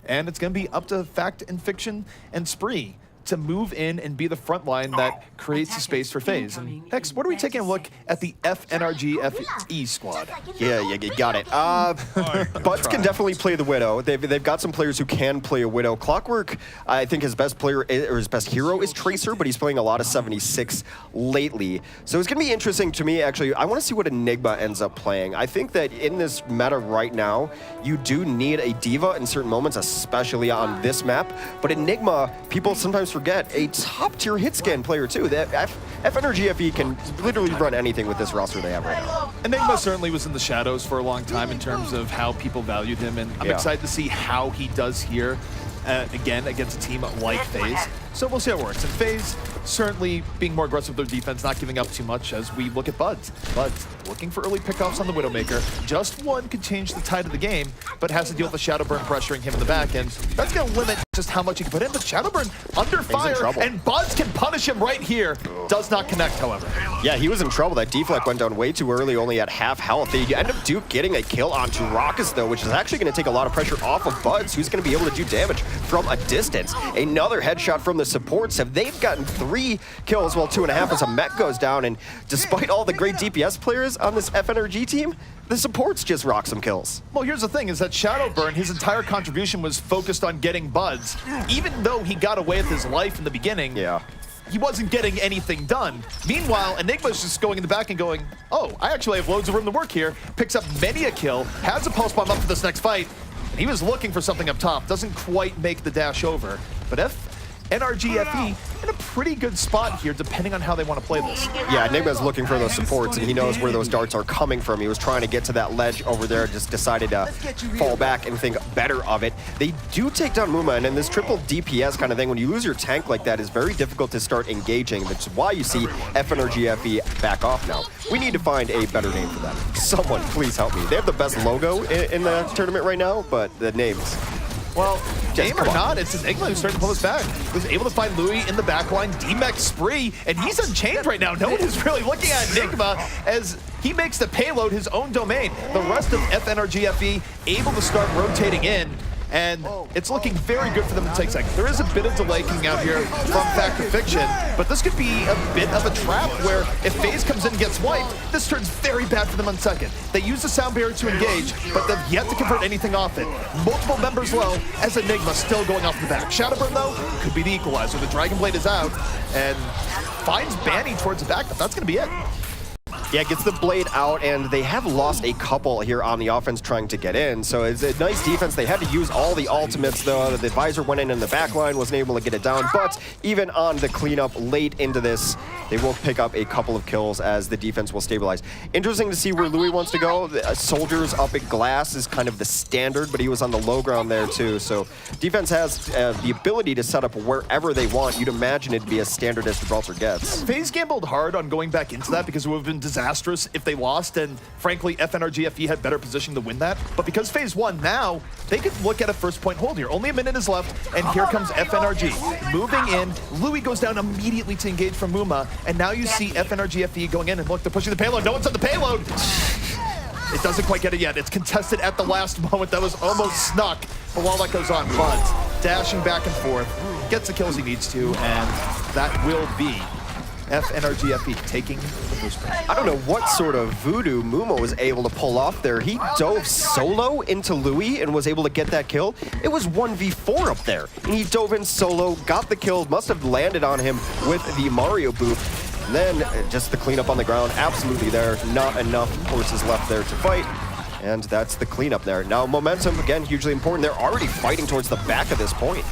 And it's going to be up to Fact and Fiction and Spree to move in and be the front line that creates a space for Faze. And next, what are we taking a look at the FNRGFE squad? Yeah, you got it. Buds can definitely play the Widow. They've got some players who can play a Widow. Clockwork, I think his best player, or his best hero is Tracer, but he's playing a lot of 76 lately. So it's going to be interesting to me, actually. I want to see what Enigma ends up playing. I think that in this meta right now, you do need a diva in certain moments, especially on this map. But Enigma, people sometimes forget, a top-tier hit scan player too. That FNRGFE can literally run anything with this roster they have right now. Enigma certainly was in the shadows for a long time in terms of how people valued him, and I'm excited to see how he does here again against a team like Faze. So we'll see how it works. And Faze certainly being more aggressive with their defense, not giving up too much as we look at Buds. Buds looking for early pickoffs on the Widowmaker. Just one could change the tide of the game, but has to deal with the Shadowburn pressuring him in the back, and that's going to limit just how much he can put in. But Shadowburn under fire, and Buds can punish him right here. Does not connect, however. Yeah, he was in trouble. That deflect went down way too early, only at half health. They end up Duke getting a kill onto Raucus, though, which is actually going to take a lot of pressure off of Buds, who's going to be able to do damage from a distance. Another headshot from the supports. They've gotten 3 kills, while 2.5 as a mech goes down. And despite all the great DPS players on this FNRG team, the supports just rock some kills. Well, here's the thing, is that Shadowburn, his entire contribution was focused on getting Buds. Even though he got away with his life in the beginning, he wasn't getting anything done. Meanwhile, Enigma's just going in the back and going, oh, I actually have loads of room to work here. Picks up many a kill, has a pulse bomb up for this next fight, and he was looking for something up top. Doesn't quite make the dash over. But FNRGFE in a pretty good spot here, depending on how they want to play this. Yeah, Enigma's looking for those supports, and he knows where those darts are coming from. He was trying to get to that ledge over there, just decided to fall back and think better of it. They do take down Muma, and in this triple DPS kind of thing, when you lose your tank like that, it's very difficult to start engaging, which is why you see FNRGFE back off now. We need to find a better name for them. Someone, please help me. They have the best logo in the tournament right now, but the names... Well, game or not, it's Enigma who's starting to pull us back. He was able to find Louis in the backline, D-Mech Spree, and he's unchained right now. No one is really looking at Enigma as he makes the payload his own domain. The rest of FNRGFE able to start rotating in, and it's looking very good for them to take second. There is a bit of delay coming out here from Fact or Fiction, but this could be a bit of a trap where if Faze comes in and gets wiped, this turns very bad for them on second. They use the sound barrier to engage, but they've yet to convert anything off it. Multiple members low as Enigma still going off the back. Shadowburn, though, could be the equalizer. The Dragon Blade is out and finds Banny towards the back, but that's going to be it. Yeah, gets the blade out, and they have lost a couple here on the offense trying to get in. So it's a nice defense. They had to use all the ultimates, though. The advisor went in the back line, wasn't able to get it down. But even on the cleanup late into this, they will pick up a couple of kills as the defense will stabilize. Interesting to see where Louis wants to go. Soldiers up at glass is kind of the standard, but he was on the low ground there, too. So defense has the ability to set up wherever they want. You'd imagine it'd be as standard as Gibraltar gets. Faze gambled hard on going back into that because it would have been disastrous if they lost, and frankly, FNRGFE had better position to win that. But because Faze won, now they could look at a first point hold here. Only a minute is left, and here comes FNRG. Moving in, Louis goes down immediately to engage from Muma, and now you see FNRGFE going in, and look, they're pushing the payload. No one's on the payload! It doesn't quite get it yet. It's contested at the last moment. That was almost snuck, but while that goes on, Buds dashing back and forth, gets the kills he needs to, and that will be FNRGFE taking the boost point. I don't know what sort of voodoo Mumo was able to pull off there. He dove solo into Louis and was able to get that kill. It was 1v4 up there, and he dove in solo, got the kill, must have landed on him with the Mario boot. And then just the cleanup on the ground, absolutely there. Not enough horses left there to fight. And that's the cleanup there. Now momentum, again, hugely important. They're already fighting towards the back of this point.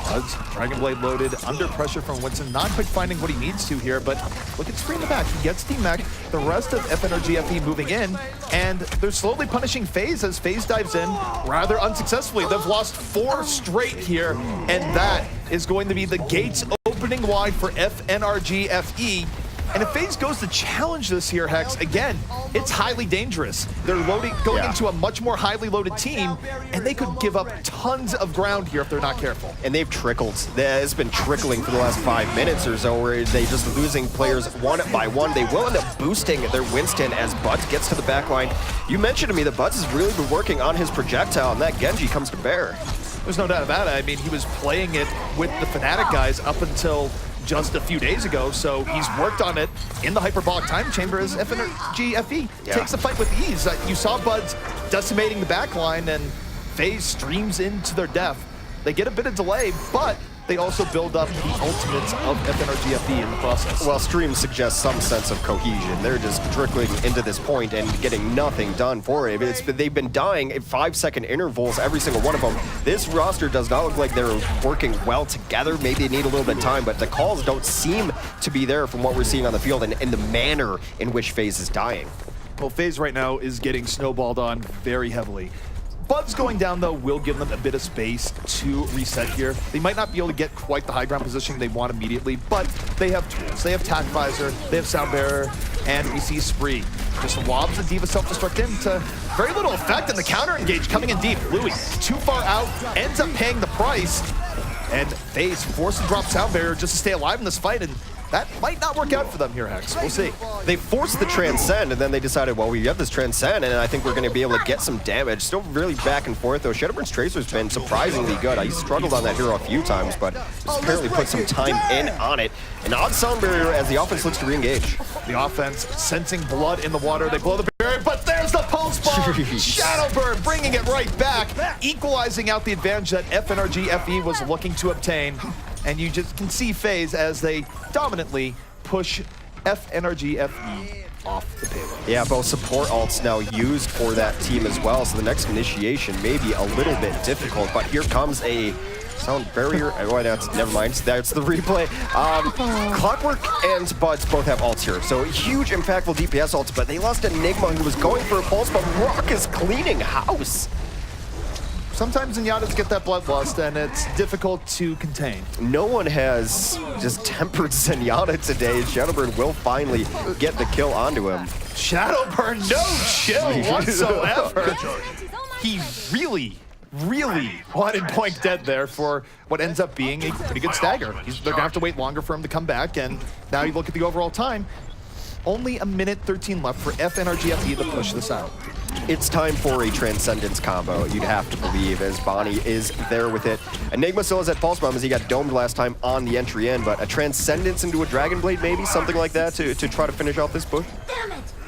Buds, Dragon Blade loaded, under pressure from Winston, not quite finding what he needs to here, but look at Spree in the back. He gets D-Mech, the rest of FNRGFE moving in, and they're slowly punishing Faze as Faze dives in rather unsuccessfully. They've lost 4 straight here, and that is going to be the gates opening wide for FNRGFE. And if Faze goes to challenge this here, Hex, again, it's highly dangerous. They're going into a much more highly loaded team, and they could give up tons of ground here if they're not careful. And they've trickled. It's been trickling for the last 5 minutes or so, where they just losing players one by one. They will end up boosting their Winston as Buds gets to the back line. You mentioned to me that Buds has really been working on his projectile, and that Genji comes to bear. There's no doubt about it. I mean, he was playing it with the Fnatic guys up until just a few days ago, so he's worked on it in the hyperbolic time chamber as FNRGFE takes the fight with ease. You saw Buds decimating the backline, and Faze streams into their death. They get a bit of delay, but they also build up the ultimates of FNRGFE in the process. Well, streams suggest some sense of cohesion. They're just trickling into this point and getting nothing done for it. They've been dying at 5-second intervals, every single one of them. This roster does not look like they're working well together. Maybe they need a little bit of time, but the calls don't seem to be there from what we're seeing on the field and the manner in which Faze is dying. Well, Faze right now is getting snowballed on very heavily. Buds going down, though, will give them a bit of space to reset here. They might not be able to get quite the high ground position they want immediately, but they have tools. They have Tac Visor, they have Sound Bearer, and we see Spree. Just lobs the D.Va self-destruct into very little effect, and the counter engage coming in deep. Louis, too far out, ends up paying the price, and Faze forced to drop Sound Bearer just to stay alive in this fight, and that might not work out for them here, Hex. We'll see. They forced the Transcend, and then they decided, well, we have this Transcend, and I think we're going to be able to get some damage. Still really back and forth, though. Shadowburn's Tracer's been surprisingly good. I struggled on that hero a few times, but just apparently put some time in on it. An odd Sound Barrier as the offense looks to re-engage. The offense sensing blood in the water. They blow the barrier, but there's the pulse bomb. Shadowburn bringing it right back, equalizing out the advantage that FNRGFE was looking to obtain. And you just can see Faze as they dominantly push FNRGFE off the payload. Yeah, both support ults now used for that team as well, so the next initiation may be a little bit difficult, but here comes a Sound Barrier. Oh, that's, never mind, that's the replay. Clockwork and Buds both have ults here, so huge impactful DPS ults, but they lost Enigma who was going for a pulse, but Rock is cleaning house. Sometimes Zenyatta's get that bloodlust, and it's difficult to contain. No one has just tempered Zenyatta today. Shadowburn will finally get the kill onto him. Shadowburn, no chill whatsoever. He really wanted Point dead there for what ends up being a pretty good stagger. They're gonna have to wait longer for him to come back, and now you look at the overall time, only a minute 13 left for FNRGFE to push this out. It's time for a Transcendence combo, you'd have to believe, as Bonnie is there with it. Enigma still has that Pulse Bomb as he got domed last time on the entry in, but a Transcendence into a Dragon Blade, maybe, something like that to try to finish out this push?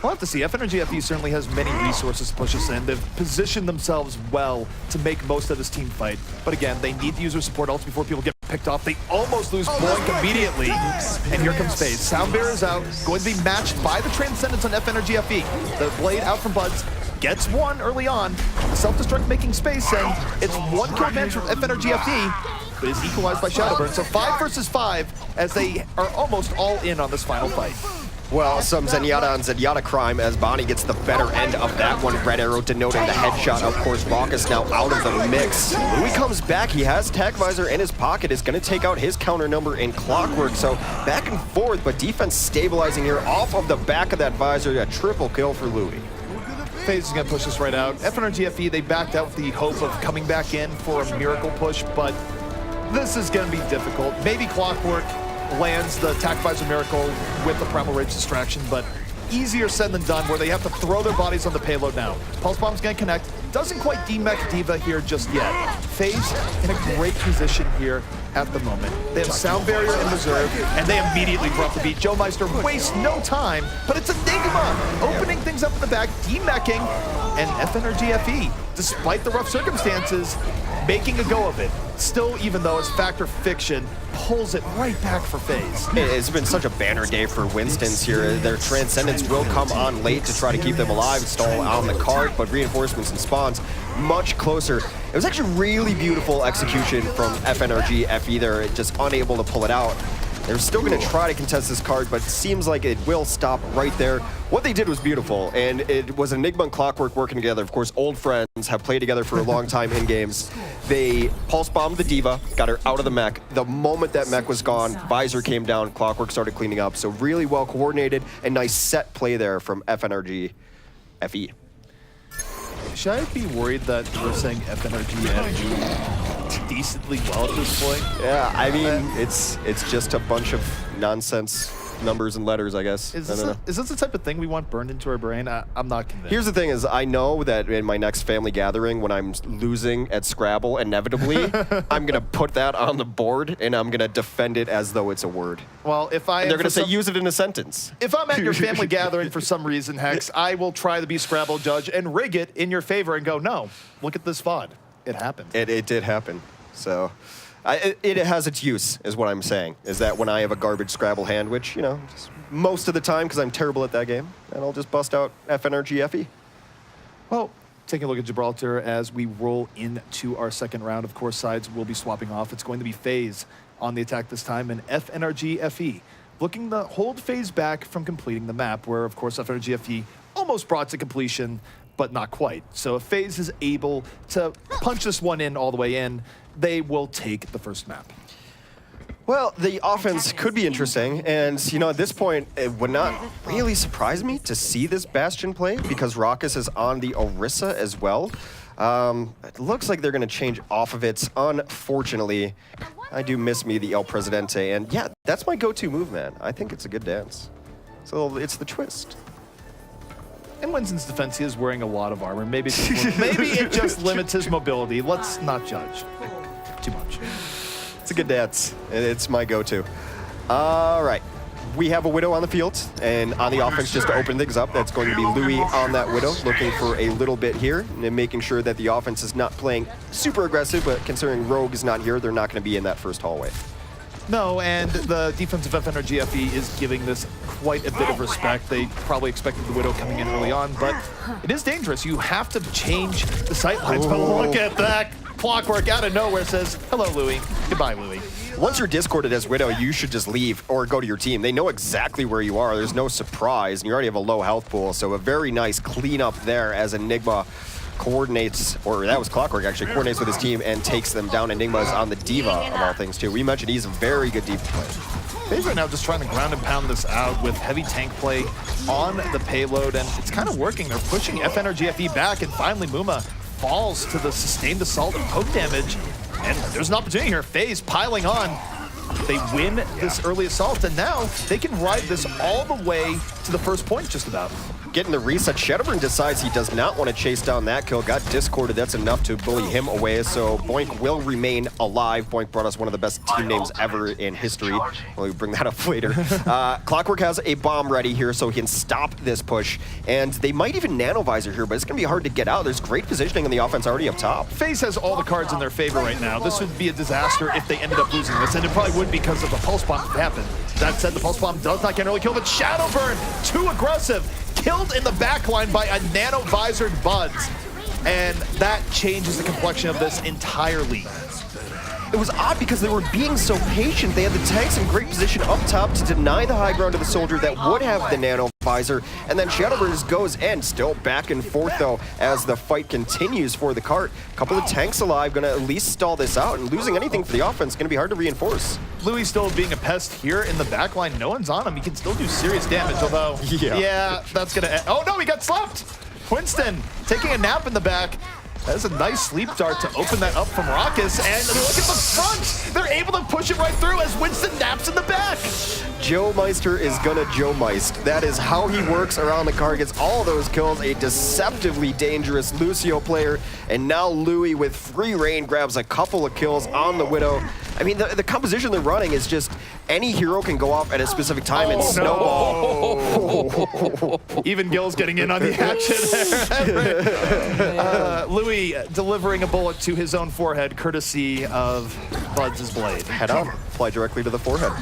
We'll have to see. FNRGFE certainly has many resources to push us in. They've positioned themselves well to make most of this team fight. But again, they need to use their support ults before people get picked off. They almost lose Boink immediately. And here comes Faze. Sound Bearer is out, going to be matched by the Transcendence on FNRGFE. The Blade out from Buds. Gets one early on, the self-destruct making space, and it's one kill advantage from FNRGFE, but is equalized by Shadowburn. So 5 versus 5 as they are almost all in on this final fight. Well, some Zenyatta on Zenyatta crime as Bonnie gets the better end of that one. Red arrow denoting the headshot. Of course, Raucus now out of the mix. Louis comes back. He has Tac Visor in his pocket. Is going to take out his counter number in Clockwork. So back and forth, but defense stabilizing here off of the back of that Visor. A triple kill for Louis. Faze is going to push this right out. FNRGFE, they backed out with the hope of coming back in for a miracle push, but this is going to be difficult. Maybe Clockwork lands the Tac Visor miracle with the Primal Rage distraction, but easier said than done where they have to throw their bodies on the payload now. Pulse Bomb's going to connect. Doesn't quite demech D.Va here just yet. Faze in a great position here at the moment. They have Sound Barrier in reserve, and they immediately drop the beat. Joe Meister wastes no time, but it's Enigma opening things up in the back, demeching, and FNRGFE, despite the rough circumstances, making a go of it. Still, even though it's Factor Fiction, pulls it right back for Faze. It's been such a banner day for Winston's here. Their Transcendence will come on late to try to keep them alive. It's still on the card, but reinforcements and spawns much closer. It was actually really beautiful execution from FNRGFE. They're just unable to pull it out. They're still going to try to contest this card, but it seems like it will stop right there. What they did was beautiful, and it was Enigma and Clockwork working together. Of course, old friends, have played together for a long time in games. They pulse bombed the D.Va, got her out of the mech. The moment that mech was gone, Visor came down, Clockwork started cleaning up. So really well coordinated and nice set play there from FNRGFE. Should I be worried that we're saying FNRGFE decently well at this point? Yeah, I mean, it's just a bunch of nonsense numbers and letters, I guess. Is this the type of thing we want burned into our brain? I'm not convinced. Here's the thing is, I know that in my next family gathering, when I'm losing at Scrabble, inevitably, I'm going to put that on the board, and I'm going to defend it as though it's a word. Well, if I... And they're going to say, use it in a sentence. If I'm at your family gathering for some reason, Hex, I will try to be Scrabble judge and rig it in your favor and go, no, look at this VOD. It happened. It did happen. So... It has its use, is what I'm saying, is that when I have a garbage Scrabble hand, which, you know, just most of the time, because I'm terrible at that game, and I'll just bust out FNRGFE. Well, taking a look at Gibraltar as we roll into our second round. Of course, sides will be swapping off. It's going to be Faze on the attack this time, and FNRGFE looking to hold Faze back from completing the map, where, of course, FNRGFE almost brought to completion, but not quite. So if Faze is able to punch this one in all the way in, they will take the first map. Well, the offense could be interesting, and, you know, at this point, it would not really surprise me to see this Bastion play, because Raucus is on the Orisa as well. It looks like they're going to change off of it, unfortunately. I do miss me the El Presidente, and yeah, that's my go-to move, man. I think it's a good dance. So it's the twist. In Winston's defense, he is wearing a lot of armor. Maybe it just limits his mobility. Let's not judge too much. It's a good dance. It's my go-to. All right. We have a Widow on the field, and on the offense, just to open things up, that's going to be Louis on that Widow, looking for a little bit here, and making sure that the offense is not playing super aggressive, but considering Rogue is not here, they're not going to be in that first hallway. No, and the defensive FNRGFE is giving this quite a bit of respect. They probably expected the Widow coming in early on, but it is dangerous. You have to change the sight lines, but look at that. Clockwork out of nowhere says, hello, Louis. Goodbye, Louis. Once you're discorded as Widow, you should just leave or go to your team. They know exactly where you are. There's no surprise, and you already have a low health pool, so a very nice cleanup there as Enigma coordinates, or that was Clockwork actually, coordinates with his team and takes them down. Enigma is on the Diva of all things too. We mentioned he's a very good Diva player. Faze right now just trying to ground and pound this out with heavy tank play on the payload, and it's kind of working. They're pushing FNRGFE back, and finally Muma falls to the sustained assault and poke damage, and there's an opportunity here. Faze piling on. They win this early assault, and now they can ride this all the way to the first point just about. Getting the reset, Shadowburn decides he does not want to chase down that kill. Got discorded, that's enough to bully him away, so Boink will remain alive. Boink brought us one of the best team names ever in history. We'll bring that up later. Clockwork has a bomb ready here, so he can stop this push, and they might even nano visor here, but it's going to be hard to get out. There's great positioning in the offense already up top. Faze has all the cards in their favor right now. This would be a disaster if they ended up losing this, and it probably would because of the pulse bomb that happened. That said, the pulse bomb does not get an early kill, but Shadowburn, too aggressive. Killed in the backline by a nano-visored Buds, and that changes the complexion of this entirely. It was odd because they were being so patient. They had the tanks in great position up top to deny the high ground to the soldier that would have the nano visor, and then Shadowburn just goes in, still back and forth though as the fight continues for the cart. A couple of tanks alive, gonna at least stall this out, and losing anything for the offense is gonna be hard to reinforce. Louis still being a pest here in the backline. No one's on him. He can still do serious damage, although, yeah that's gonna end. Oh no, he got slapped! Winston taking a nap in the back. That's a nice sleep dart to open that up from Raucus, and look at the front! They're able to push it right through as Winston naps in the back! Joe Meister is gonna Joe Meist. That is how he works around the car, gets all those kills, a deceptively dangerous Lucio player, and now Louis with free reign grabs a couple of kills on the Widow. I mean, the composition they're running is just any hero can go off at a specific time and snowball. No. Even Gil's getting in on the action there. Louis delivering a bullet to his own forehead, courtesy of Buds' blade. Head on, fly directly to the forehead.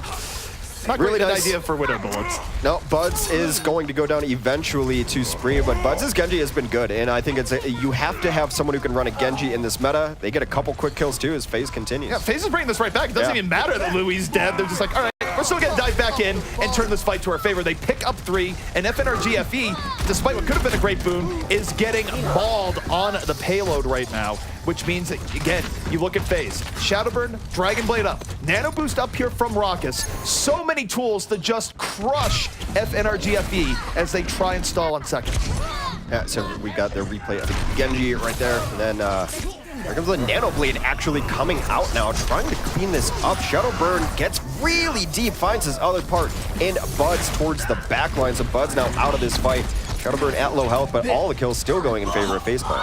Not really good idea for Widow bullets. No, Buds is going to go down eventually to Spree, but Buds' Genji has been good, and I think you have to have someone who can run a Genji in this meta. They get a couple quick kills too as Faze continues. Yeah, Faze is bringing this right back. It doesn't even matter that Louis is dead. They're just like, all right, we're still going to dive back in and turn this fight to our favor. They pick up 3, and FNRGFE, despite what could have been a great boon, is getting mauled on the payload right now, which means that, again, you look at Faze. Shadowburn, Dragon Blade up, Nano Boost up here from Raucus. So many tools to just crush FNRGFE as they try and stall on second. Yeah, so we got their replay of the Genji right there, and then there comes the Nano Blade actually coming out now, trying to clean this up. Shadowburn gets really deep, finds his other part in Bud's towards the back line. So Bud's now out of this fight. Shadowburn at low health, but all the kills still going in favor of Faze Clan.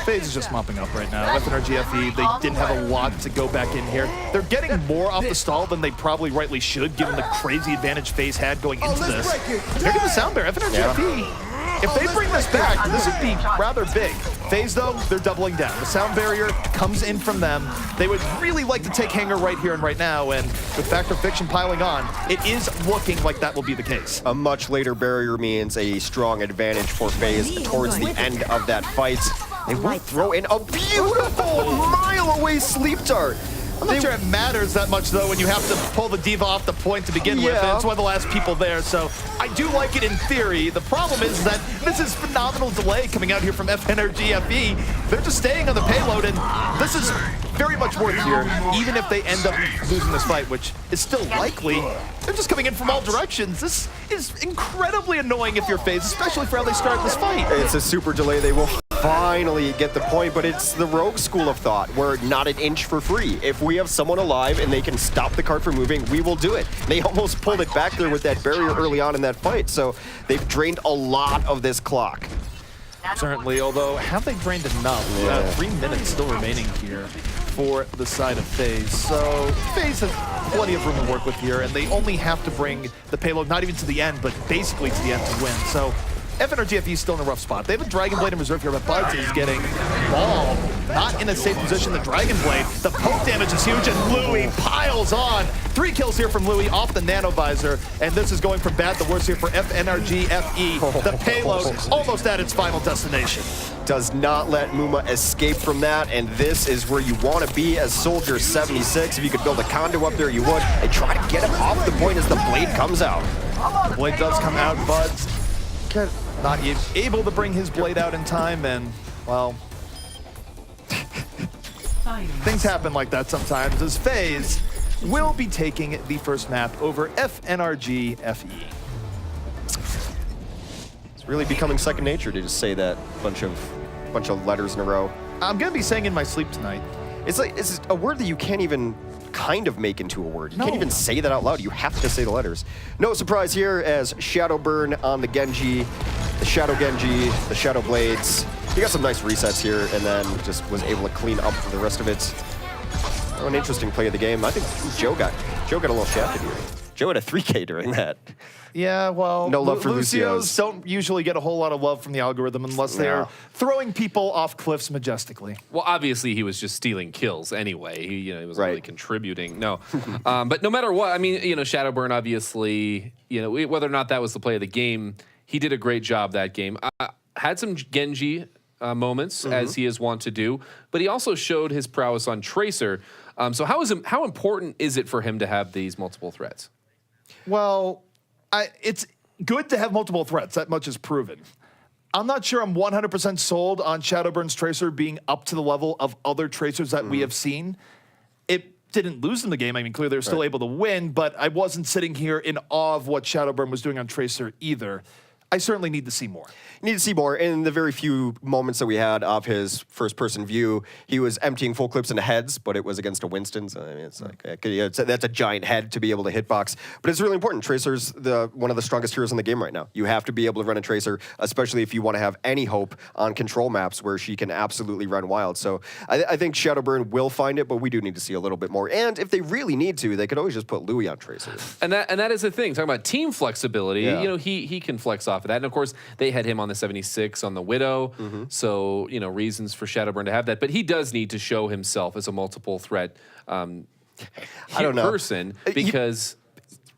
Faze is just mopping up right now. FNRGFE, they didn't have a lot to go back in here. They're getting more off the stall than they probably rightly should, given the crazy advantage Faze had going into this. Here comes the sound bear, FNRGFE. If they bring this back, this would be rather big. Faze, though, they're doubling down. The sound barrier comes in from them. They would really like to take Hanger right here and right now, and with Fact or Fiction piling on, it is looking like that will be the case. A much later barrier means a strong advantage for Faze towards the end of that fight. They will throw in a beautiful mile-away sleep dart. I'm not sure it matters that much, though, when you have to pull the diva off the point to begin with. It's one of the last people there, so I do like it in theory. The problem is that this is phenomenal delay coming out here from FNRGFE. They're just staying on the payload, and this is very much worth here, even if they end up losing this fight, which is still likely. They're just coming in from all directions. This is incredibly annoying if you're Faze, especially for how they start this fight. It's a super delay. They will finally get the point, but it's the rogue school of thought, where not an inch for free. If we have someone alive and they can stop the cart from moving, we will do it. They almost pulled it back there with that barrier early on in that fight, so they've drained a lot of this clock. Certainly, although have they drained enough? 3 minutes still remaining here for the side of Faze. So Faze has plenty of room to work with here, and they only have to bring the payload not even to the end, but basically to the end to win. So FNRGFE is still in a rough spot. They have a Dragon Blade in reserve here, but Buds is getting mauled. Not in a safe position, the Dragon Blade. The poke damage is huge, and Louis piles on. 3 kills here from Louis off the Nano Visor, and this is going from bad to worse here for FNRGFE. The payload almost at its final destination. Does not let Muma escape from that, and this is where you want to be as Soldier 76. If you could build a condo up there, you would. And try to get him off the point as the blade comes out. The blade does come out, Buds not able to bring his blade out in time, and, well, things happen like that sometimes, as Faze will be taking the first map over FNRGFE. It's really becoming second nature to just say that bunch of letters in a row. I'm gonna be saying in my sleep tonight. It's like, it's a word that you can't even kind of make into a word. You can't even say that out loud. You have to say the letters. No surprise here as Shadowburn on the Genji, the Shadow Genji, the Shadow Blades. He got some nice resets here and then just was able to clean up the rest of it. Oh, an interesting play of the game. I think Joe got a little shafted here. Joe had a 3K during that. Yeah, well, no love for Lucios don't usually get a whole lot of love from the algorithm unless they're throwing people off cliffs majestically. Well, obviously he was just stealing kills anyway. He wasn't really contributing. No, but no matter what, I mean, Shadowburn obviously, whether or not that was the play of the game, he did a great job that game. Had some Genji moments as he is wont to do, but he also showed his prowess on Tracer. So how important is it for him to have these multiple threats? Well, it's good to have multiple threats. That much is proven. I'm not sure I'm 100% sold on Shadowburn's Tracer being up to the level of other Tracers that we have seen. It didn't lose in the game. I mean, clearly they were still able to win, but I wasn't sitting here in awe of what Shadowburn was doing on Tracer either. I certainly need to see more. You need to see more. In the very few moments that we had of his first-person view, he was emptying full clips into heads, but it was against a Winston, so I mean, it's like that's a giant head to be able to hitbox. But it's really important. Tracer's one of the strongest heroes in the game right now. You have to be able to run a Tracer, especially if you want to have any hope on control maps where she can absolutely run wild. So I think Shadowburn will find it, but we do need to see a little bit more. And if they really need to, they could always just put Louis on Tracer. And that is the thing. Talking about team flexibility, he can flex off of that. And of course, they had him on the 76 on the Widow, so reasons for Shadowburn to have that. But he does need to show himself as a multiple threat person because.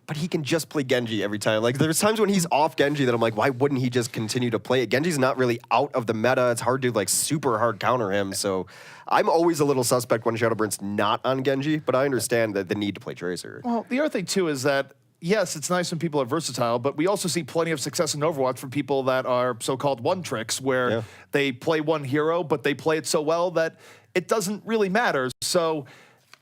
But he can just play Genji every time. Like, there's times when he's off Genji that I'm like, why wouldn't he just continue to play it? Genji's not really out of the meta. It's hard to super hard counter him. So I'm always a little suspect when Shadowburn's not on Genji, but I understand the need to play Tracer. Well, the other thing too is that yes, it's nice when people are versatile, but we also see plenty of success in Overwatch from people that are so-called one-tricks, where they play one hero, but they play it so well that it doesn't really matter. So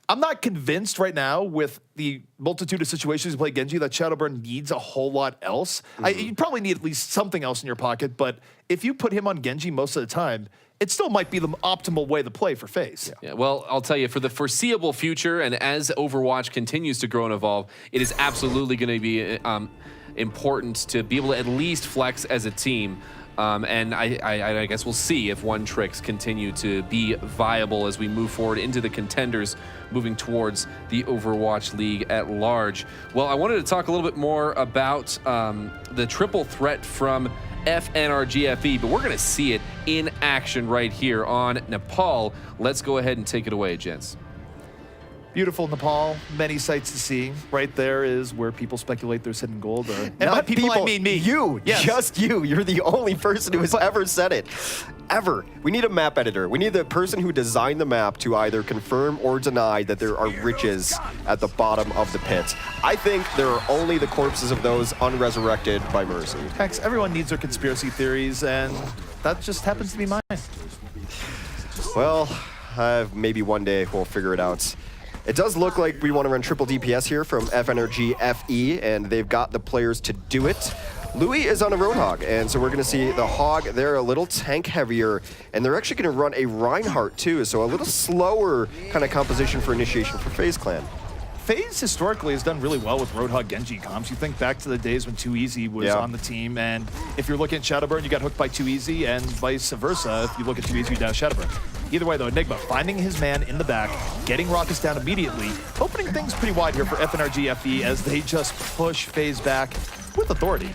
I'm not convinced right now with the multitude of situations you play Genji that Shadowburn needs a whole lot else. You probably need at least something else in your pocket, but if you put him on Genji most of the time, it still might be the optimal way to play for FaZe. Yeah, well, I'll tell you, for the foreseeable future, and as Overwatch continues to grow and evolve, it is absolutely going to be important to be able to at least flex as a team. And I guess we'll see if One Tricks continue to be viable as we move forward into the contenders, moving towards the Overwatch League at large. Well, I wanted to talk a little bit more about the triple threat from FNRGFE, but we're going to see it in action right here on Nepal. Let's go ahead and take it away, gents. Beautiful Nepal, many sights to see. Right there is where people speculate there's hidden gold. And Not by people, I mean me. You, yes. Just you. You're the only person who has ever said it. Ever. We need a map editor. We need the person who designed the map to either confirm or deny that there are riches at the bottom of the pit. I think there are only the corpses of those unresurrected by Mercy. Hex, everyone needs their conspiracy theories, and that just happens to be mine. Well, maybe one day we'll figure it out. It does look like we want to run triple DPS here from FNRGFE, and they've got the players to do it. Louis is on a Roadhog, and so we're going to see the Hog. They're a little tank heavier, and they're actually going to run a Reinhardt too, so a little slower kind of composition for initiation for FaZe Clan. FaZe historically has done really well with Roadhog Genji comps. You think back to the days when Too Easy was on the team, and if you're looking at Shadowburn, you got hooked by Too Easy, and vice versa. If you look at Too Easy, you down Shadowburn. Either way, though, Enigma finding his man in the back, getting Rockets down immediately, opening things pretty wide here for FNRGFE as they just push FaZe back with authority.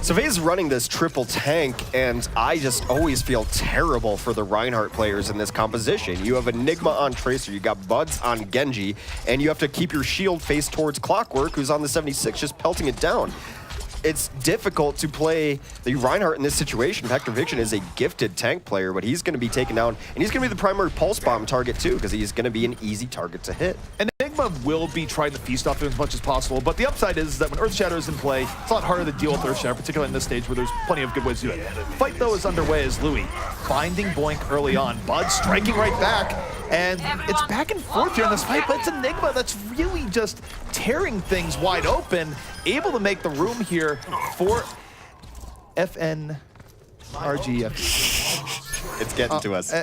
So FaZe is running this triple tank, and I just always feel terrible for the Reinhardt players in this composition. You have Enigma on Tracer, you got Buds on Genji, and you have to keep your shield faced towards Clockwork, who's on the 76, just pelting it down. It's difficult to play the Reinhardt in this situation. Factorviction is a gifted tank player, but he's going to be taken down, and he's going to be the primary pulse bomb target too, because he's going to be an easy target to hit. Enigma will be trying to feast off him as much as possible, but the upside is that when Earthshatter is in play, it's a lot harder to deal with Earthshatter, particularly in this stage where there's plenty of good ways to do it. Fight, though, is underway as Louis finding Boink early on. Bud striking right back, and it's back and forth here in this fight, but it's Enigma that's really just tearing things wide open, able to make the room here for FNRGFE. It's getting to us.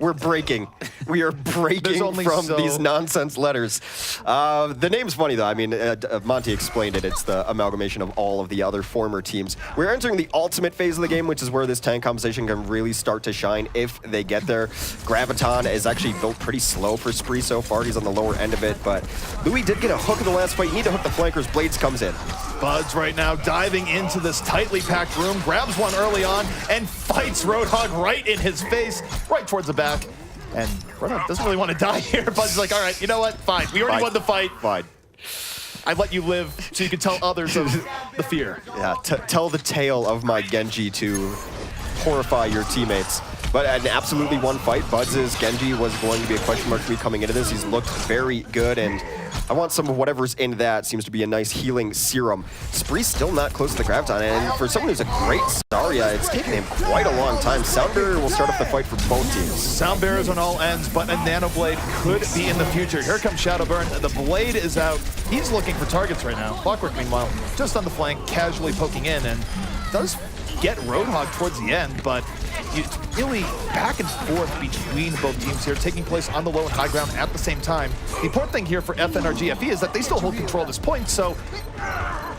We're breaking. We are breaking from these nonsense letters. The name's funny, though. I mean, Monty explained it. It's the amalgamation of all of the other former teams. We're entering the ultimate phase of the game, which is where this tank composition can really start to shine if they get there. Graviton is actually built pretty slow for Spree so far. He's on the lower end of it, but Louis did get a hook in the last fight. You need to hook the flankers. Blades comes in. Buds right now diving into this tightly packed room, grabs one early on, and fights Roadhog right in his face, right towards the back. And Roadhog doesn't really want to die here. Bud's like, all right, you know what? Fine. We already won the fight. Fine. I let you live so you can tell others of the fear. Yeah, tell the tale of my Genji to horrify your teammates. But an absolutely one fight. Buds' Genji was going to be a question mark for me coming into this. He's looked very good, and I want some of whatever's in that. Seems to be a nice healing serum. Spree's still not close to the Graviton, and for someone who's a great Zarya, it's taken him quite a long time. Soundbearer will start off the fight for both teams. Soundbearer's on all ends, but a Nanoblade could be in the future. Here comes Shadowburn. The Blade is out. He's looking for targets right now. Clockwork, meanwhile, just on the flank, casually poking in, and does get Roadhog towards the end, but it's really back and forth between both teams here, taking place on the low and high ground at the same time. The important thing here for FNRGFE is that they still hold control of this point, so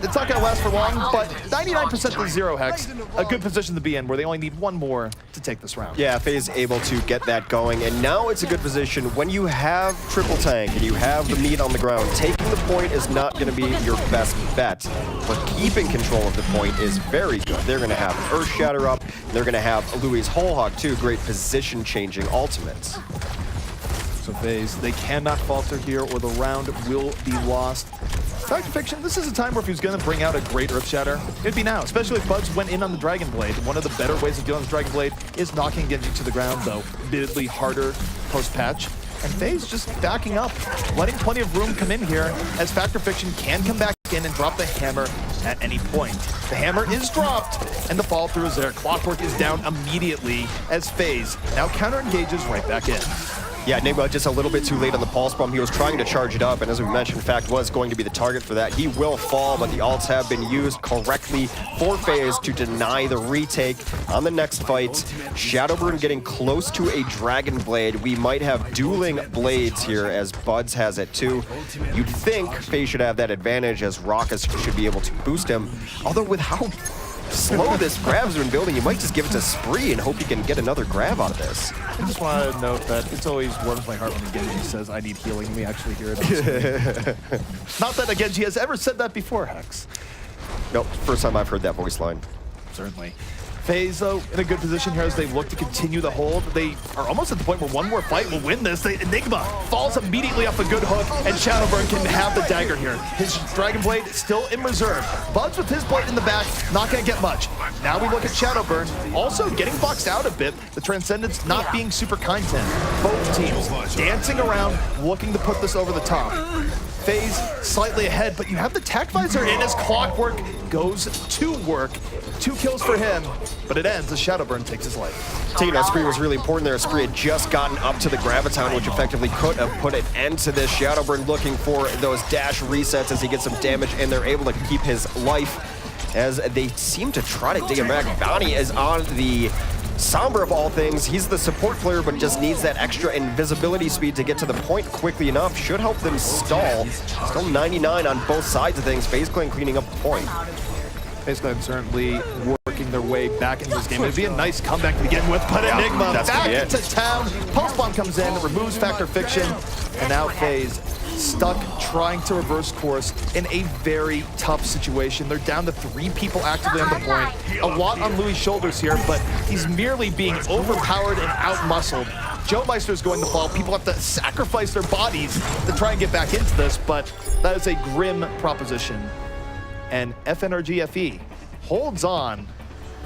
it's not going to last for long, but 99% to 0 Hex, a good position to be in where they only need one more to take this round. Yeah, FaZe able to get that going, and now it's a good position. When you have triple tank and you have the meat on the ground, taking the point is not going to be your best bet, but keeping control of the point is very good. They're going to have an Earth Shatter up, and they're going to have Louis' Whole Hog too, great position-changing ultimates. So FaZe, they cannot falter here or the round will be lost. Factorviction, this is a time where if he was going to bring out a great Earth Shatter, it'd be now, especially if Buds went in on the Dragon Blade. One of the better ways of dealing with Dragon Blade is knocking Genji to the ground, though admittedly harder post-patch. And FaZe just backing up, letting plenty of room come in here as Factorviction can come back in and drop the hammer at any point. The hammer is dropped, and the follow through is there. Clockwork is down immediately as FaZe now counter-engages right back in. Yeah, Enigma just a little bit too late on the pulse bomb. He was trying to charge it up, and as we mentioned, in fact, was going to be the target for that. He will fall, but the ults have been used correctly for Faze to deny the retake on the next fight. Shadowburn getting close to a Dragon Blade. We might have dueling blades here, as Buds has it too. You'd think Faze should have that advantage, as Raucus should be able to boost him. Although with how slow this grab's been building, you might just give it to Spree and hope you can get another grab out of this. I just want to note that it's always warms my heart when Genji says, I need healing, and we actually hear it. Not that Genji has ever said that before, Hex. Nope, first time I've heard that voice line. Certainly. Faze, though, in a good position here as they look to continue the hold. They are almost at the point where one more fight will win this. Enigma falls immediately off a good hook, and Shadowburn can have the dagger here. His Dragon Blade still in reserve. Buds with his blade in the back, not going to get much. Now we look at Shadowburn, also getting boxed out a bit. The Transcendence not being super kind to him. Both teams dancing around, looking to put this over the top. Faze slightly ahead, but you have the Tech Visor in as Clockwork goes to work. 2 kills for him, but it ends as Shadowburn takes his life. Taking out Spree was really important there. Spree had just gotten up to the Graviton, which effectively could have put an end to this. Shadowburn looking for those dash resets as he gets some damage, and they're able to keep his life as they seem to try to dig him back. Bonnie is on the Sombra of all things. He's the support player, but just needs that extra invisibility speed to get to the point quickly enough. Should help them stall. Still 99 on both sides of things. FaZe Clan cleaning up the point. FaZe Clan certainly working their way back into this game. It'd be a nice comeback to begin with, but Enigma back into town. Pulse Bomb comes in, removes Factor Fiction, and now FaZe stuck trying to reverse course in a very tough situation. They're down to 3 people actively on the point. A lot on Louis' shoulders here, but he's merely being overpowered and out-muscled. Joe Meister's going to fall. People have to sacrifice their bodies to try and get back into this, but that is a grim proposition. And FNRGFE holds on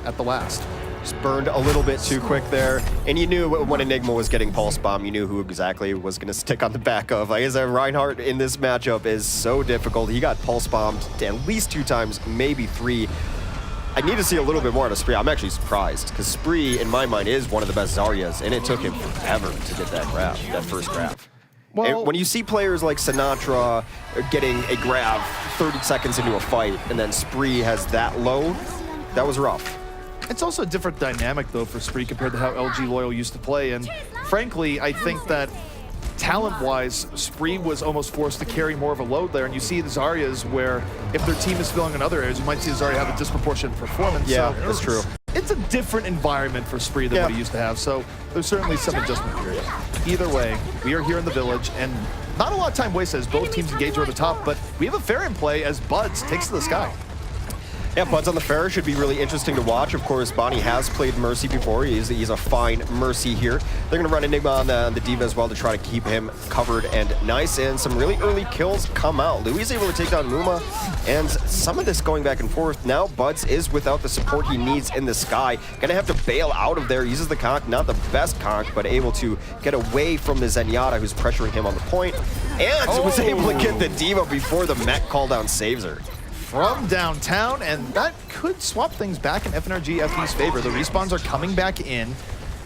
at the last. Just burned a little bit too quick there. And you knew when Enigma was getting Pulse Bomb, you knew who exactly was going to stick on the back of. Like I said, Reinhardt in this matchup is so difficult. He got Pulse Bombed at least 2 times, maybe 3. I need to see a little bit more out of Spree. I'm actually surprised, because Spree, in my mind, is one of the best Zaryas, and it took him forever to get that grab, that first grab. Well, when you see players like Sinatra getting a grab 30 seconds into a fight, and then Spree has that low, that was rough. It's also a different dynamic, though, for Spree compared to how LG Loyal used to play. And frankly, I think that talent-wise, Spree was almost forced to carry more of a load there. And you see the Zaryas where if their team is filling in other areas, you might see Zarya have a disproportionate performance. Yeah, so that's true. It's a different environment for Spree than what he used to have. So there's certainly some adjustment period. Either way, we are here in the village, and not a lot of time wasted as both teams engage over the top, but we have a fair in play as Buds takes to the sky. Yeah, Buds on the fair should be really interesting to watch. Of course, Bonnie has played Mercy before. He's a fine Mercy here. They're going to run Enigma on the D.Va as well to try to keep him covered and nice. And some really early kills come out. Louis is able to take down Muma, and some of this going back and forth. Now Buds is without the support he needs in the sky. Going to have to bail out of there. Uses the conk, not the best conk, but able to get away from the Zenyatta, who's pressuring him on the point. And was able to get the D.Va before the mech call down saves her. From downtown, and that could swap things back in FNRGFE's favor. The respawns are coming back in,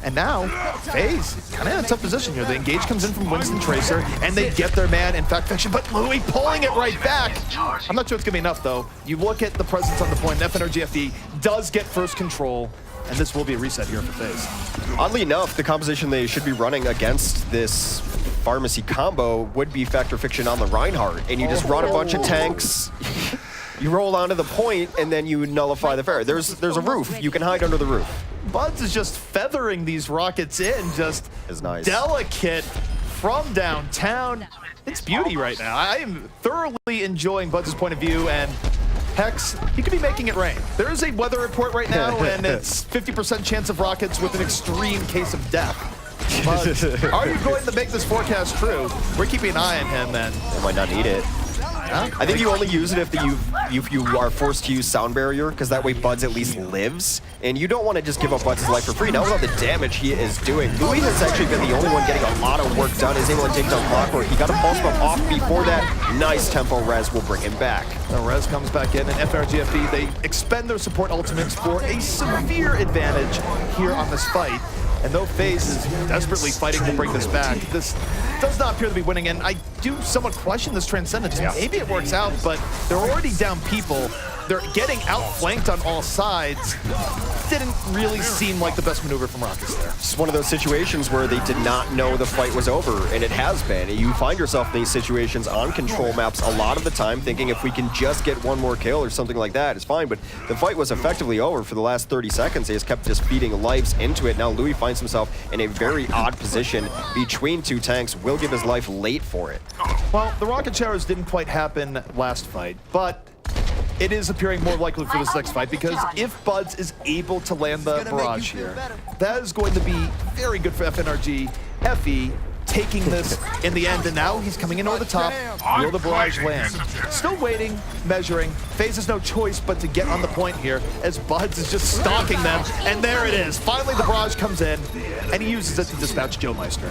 and now FaZe kind of in a tough position here. The engage comes in from Winston Tracer, and they get their man in Fact Fiction, but Louis pulling it right back. I'm not sure it's gonna be enough, though. You look at the presence on the point, FNRGFE does get first control, and this will be a reset here for FaZe. Oddly enough, the composition they should be running against this pharmacy combo would be Factor Fiction on the Reinhardt, and you just run a bunch of tanks. You roll onto the point, and then you nullify the fair. There's a roof. You can hide under the roof. Buds is just feathering these rockets in, just nice. Delicate from downtown. It's beauty right now. I am thoroughly enjoying Buds' point of view, and Hex, he could be making it rain. There is a weather report right now, and it's 50% chance of rockets with an extreme case of death. Buds, are you going to make this forecast true? We're keeping an eye on him, then. They might not need it. I think you only use it if you are forced to use Sound Barrier, because that way Buds at least lives. And you don't want to just give up Buds' life for free. Now with all the damage he is doing, Louis has actually been the only one getting a lot of work done. He's able to take down Clockwork. He got a pulse bomb off before that. Nice tempo res will bring him back. The res comes back in, and FNRGFE, they expend their support ultimates for a severe advantage here on this fight. And though Faze is desperately fighting to bring this back, this does not appear to be winning, and I do somewhat question this Transcendence. Maybe it works out, but they're already down people. They're getting outflanked on all sides. Didn't really seem like the best maneuver from Rockets there. It's one of those situations where they did not know the fight was over, and it has been. You find yourself in these situations on control maps a lot of the time thinking if we can just get one more kill or something like that, it's fine. But the fight was effectively over for the last 30 seconds. They just kept just feeding lives into it. Now Louis finds himself in a very odd position between two tanks. Will give his life late for it. Well, the rocket showers didn't quite happen last fight, but it is appearing more likely for this next fight because if Buds is able to land the barrage here, that is going to be very good for FNRGFE, taking this in the end, and now he's coming in over the top. Will the barrage land? Still waiting, measuring. Faze has no choice but to get on the point here as Buds is just stalking them, and there it is. Finally, the barrage comes in, and he uses it to dispatch Joe Meister.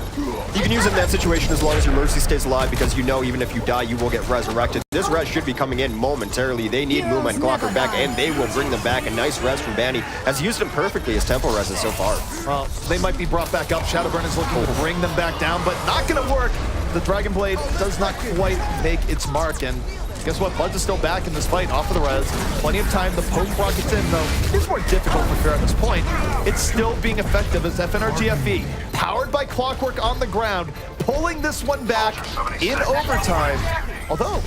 You can use it in that situation as long as your Mercy stays alive because you know even if you die, you will get resurrected. This res should be coming in momentarily. They need Mooma and Glocker back, and they will bring them back. A nice res from Banny. Has used him perfectly as tempo reses so far. Well, they might be brought back up. Shadowburn is looking to bring them back down, but not going to work. The Dragon Blade does not quite make its mark, and guess what? Buds is still back in this fight, off of the res. Plenty of time. The poke rockets in, though. It's more difficult for Fair at this point. It's still being effective as FNRGFE, powered by Clockwork on the ground, pulling this one back in overtime. Although,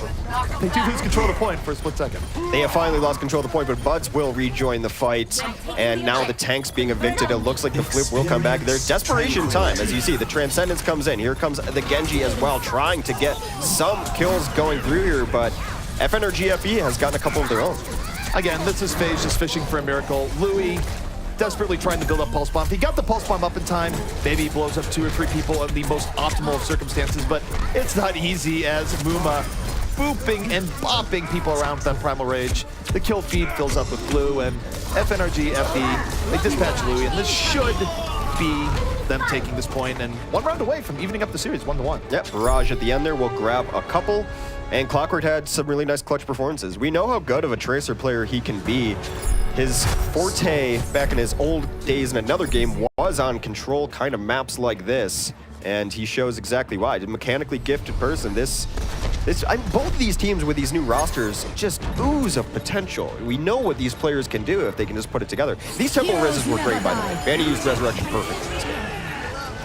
they do lose control of the point for a split second. They have finally lost control of the point, but Buds will rejoin the fight. And now the tank's being evicted. It looks like the flip will come back. There's desperation time, as you see. The Transcendence comes in. Here comes the Genji as well, trying to get some kills going through here, but FNRGFE has gotten a couple of their own. Again, this is Faze just fishing for a miracle. Louis desperately trying to build up Pulse Bomb. He got the Pulse Bomb up in time. Maybe he blows up 2 or 3 people in the most optimal of circumstances, but it's not easy as Mooma booping and bopping people around with that Primal Rage. The kill feed fills up with blue, and FNRGFE, they dispatch Louis, and this should be them taking this point and 1 round away from evening up the series 1-1. Yep, Barrage at the end there will grab a couple, and Clockwork had some really nice clutch performances. We know how good of a Tracer player he can be. His forte back in his old days in another game was on control kind of maps like this, and he shows exactly why. A mechanically gifted person. Both of these teams with these new rosters just ooze of potential. We know what these players can do if they can just put it together. These tempo reses were great, by the way. Banny used Resurrection perfectly in this game.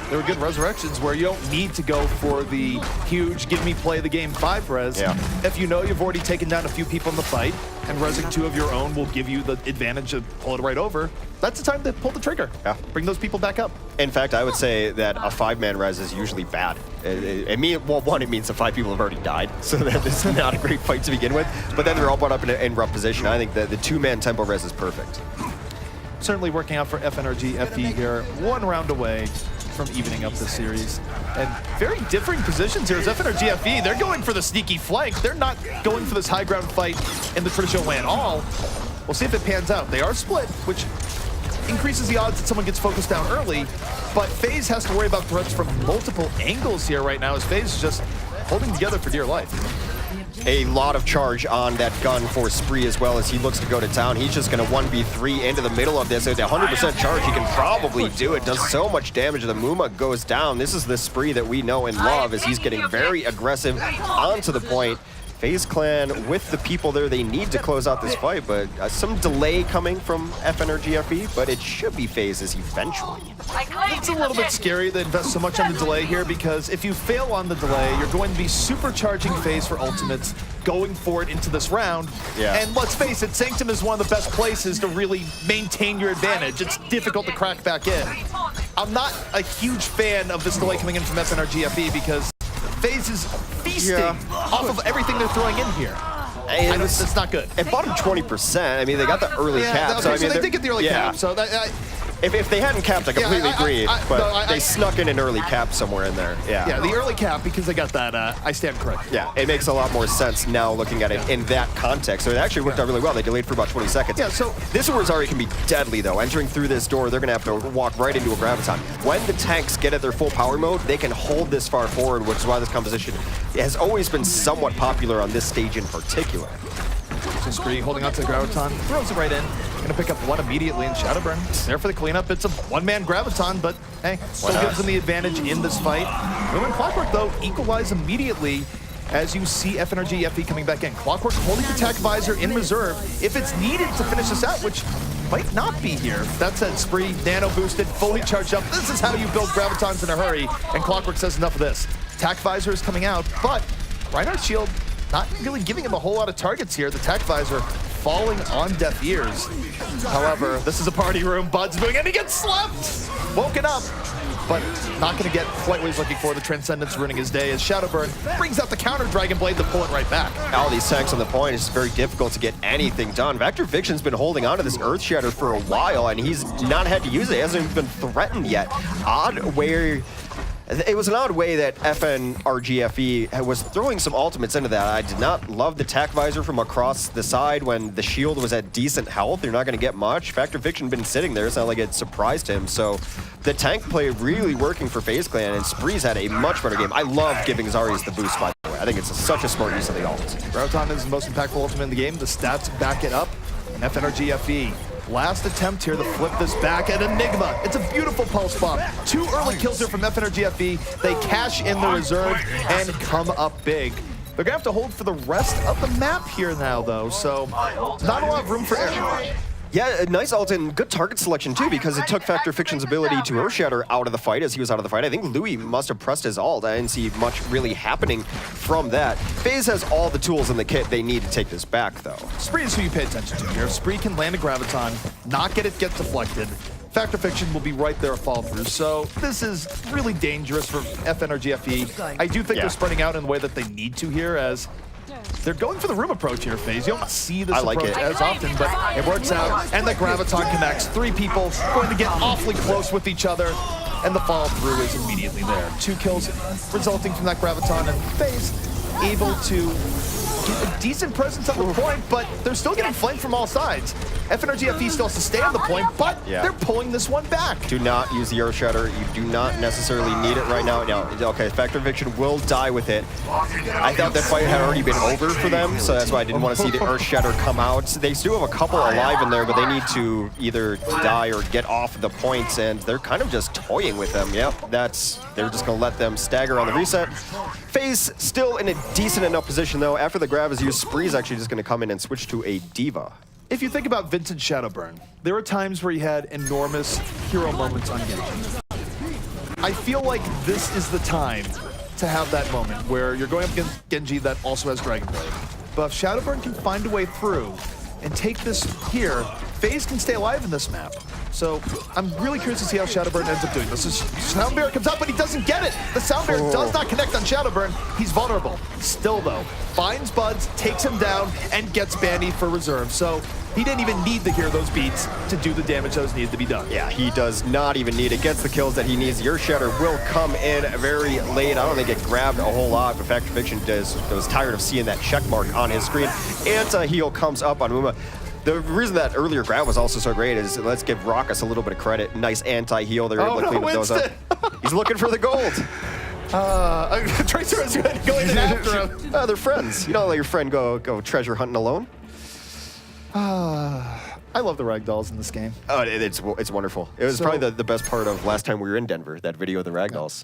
There were good resurrections where you don't need to go for the huge give me play the game 5 res. Yeah. If you know you've already taken down a few people in the fight and resing 2 of your own will give you the advantage of pull it right over, that's the time to pull the trigger. Yeah. Bring those people back up. In fact, I would say that a 5-man res is usually bad. It means the 5 people have already died, so that this is not a great fight to begin with. But then they're all brought up in rough position. I think that the 2-man tempo res is perfect. Certainly working out for FNRGFE here, 1 round away from evening up this series. And very differing positions here as FNRGFE, they're going for the sneaky flank. They're not going for this high ground fight in the traditional way at all. We'll see if it pans out. They are split, which increases the odds that someone gets focused down early, but Faze has to worry about threats from multiple angles here right now as Faze is just holding together for dear life. A lot of charge on that gun for Spree as well as he looks to go to town. He's just going to 1v3 into the middle of this. At 100% charge, he can probably do it. Does so much damage. The Mooma goes down. This is the Spree that we know and love as he's getting very aggressive onto the point. FaZe Clan with the people there, they need to close out this fight, but some delay coming from FNRGFE, but it should be FaZe's eventually. It's a little bit scary to invest so much on the delay here because if you fail on the delay, you're going to be supercharging Faze for ultimates going forward into this round. Yeah. And let's face it, Sanctum is one of the best places to really maintain your advantage. It's difficult to crack back in. I'm not a huge fan of this delay coming in from FNRGFE because FaZe is feasting off of everything they're throwing in here. And it's not good. At bottom 20%, I mean, they got the early cap. Okay, so, I mean, so they did get the early cap. So if they hadn't capped, I completely agree. But they snuck in an early cap somewhere in there. Yeah, the early cap, because they got that, I stand correct. Yeah, it makes a lot more sense now looking at it in that context. So it actually worked out really well. They delayed for about 20 seconds. Yeah, so this Warzari can be deadly, though. Entering through this door, they're going to have to walk right into a graviton. When the tanks get at their full power mode, they can hold this far forward, which is why this composition has always been somewhat popular on this stage in particular. So So Spree holding on to the Graviton, throws it right in. Gonna pick up one immediately, and Shadowburn there for the cleanup. It's a one-man Graviton, but hey, still gives them the advantage in this fight. Boom and Clockwork, though, equalize immediately as you see FNRGFE coming back in. Clockwork holding the Tech Visor in reserve if it's needed to finish this out, which might not be here. That said, Spree, nano boosted, fully charged up. This is how you build Gravitons in a hurry, and Clockwork says enough of this. Tech Visor is coming out, but Reinhardt's shield not really giving him a whole lot of targets here. The Tech Visor falling on deaf ears. However, this is a party room. Bud's moving, and he gets slept! Woken up, but not going to get quite what he's looking for. The Transcendence ruining his day as Shadowburn brings out the counter Dragon Blade to pull it right back. All these tanks on the point, it's very difficult to get anything done. Vector Fiction's been holding on to this Earth Shatter for a while, and he's not had to use it. He hasn't even been threatened yet. It was an odd way that FNRGFE was throwing some ultimates into that. I did not love the Tech Visor from across the side when the shield was at decent health. You're not going to get much. Vector Fiction been sitting there. It's not like it surprised him. So the tank play really working for FaZe Clan, and Spree's had a much better game. I love giving Zarius the boost, by the way. I think it's such a smart use of the ult. Graviton is the most impactful ultimate in the game. The stats back it up. And FNRGFE. Last attempt here to flip this back at Enigma. It's a beautiful pulse bomb. 2 early kills here from FNRGFE. They cash in the reserve and come up big. They're gonna have to hold for the rest of the map here now, though, so not a lot of room for error. Yeah, a nice ult and good target selection too, because it took Vector Fiction's ability to Earthshatter out of the fight as he was out of the fight. I think Louis must have pressed his ult. I didn't see much really happening from that. FaZe has all the tools in the kit they need to take this back, though. Spree is who you pay attention to here. Spree can land a Graviton, not get deflected. Vector Fiction will be right there, fall through. So this is really dangerous for FNRGFE. I do think they're spreading out in the way that they need to here, as they're going for the room approach here, FaZe. You don't see this approach as often, but it works out. And the Graviton connects. 3 people going to get awfully close with each other, and the follow through is immediately there. 2 kills resulting from that Graviton, and FaZe able to get a decent presence on the point, but they're still getting flanked from all sides. FNRGFE still has to stay on the point, but they're pulling this one back. Do not use the Earthshatter. You do not necessarily need it right now. No, okay, Vector Fiction will die with it. I thought that fight had already been over for them, so that's why I didn't want to see the Earthshatter come out. They still have a couple alive in there, but they need to either die or get off the points, and they're kind of just toying with them. Yep, they're just going to let them stagger on the reset. FaZe still in a decent enough position, though. After the grab is used, Spree's actually just going to come in and switch to a Diva. If you think about vintage Shadowburn, there were times where he had enormous hero moments on Genji. I feel like this is the time to have that moment where you're going up against Genji that also has Dragon Blade. But if Shadowburn can find a way through and take this here, FaZe can stay alive in this map. So I'm really curious to see how Shadowburn ends up doing this. Sound Barrier comes up, but he doesn't get it. The Sound Barrier does not connect on Shadowburn. He's vulnerable. Still, though, finds Buds, takes him down, and gets Bandy for reserve. So he didn't even need to hear those beats to do the damage that was needed to be done. Yeah, he does not even need it. Gets the kills that he needs. Your Shatter will come in very late. I don't think it grabbed a whole lot, but Vector Fiction was tired of seeing that check mark on his screen. Anti-heal comes up on Muma. The reason that earlier grab was also so great is, let's give Raucus a little bit of credit. Nice anti-heal. They're able to clean those up. He's looking for the gold. Tracer is going in after him. They're friends. You don't let your friend go treasure hunting alone. I love the ragdolls in this game. Oh, it's wonderful. It was probably the best part of last time we were in Denver, that video of the ragdolls.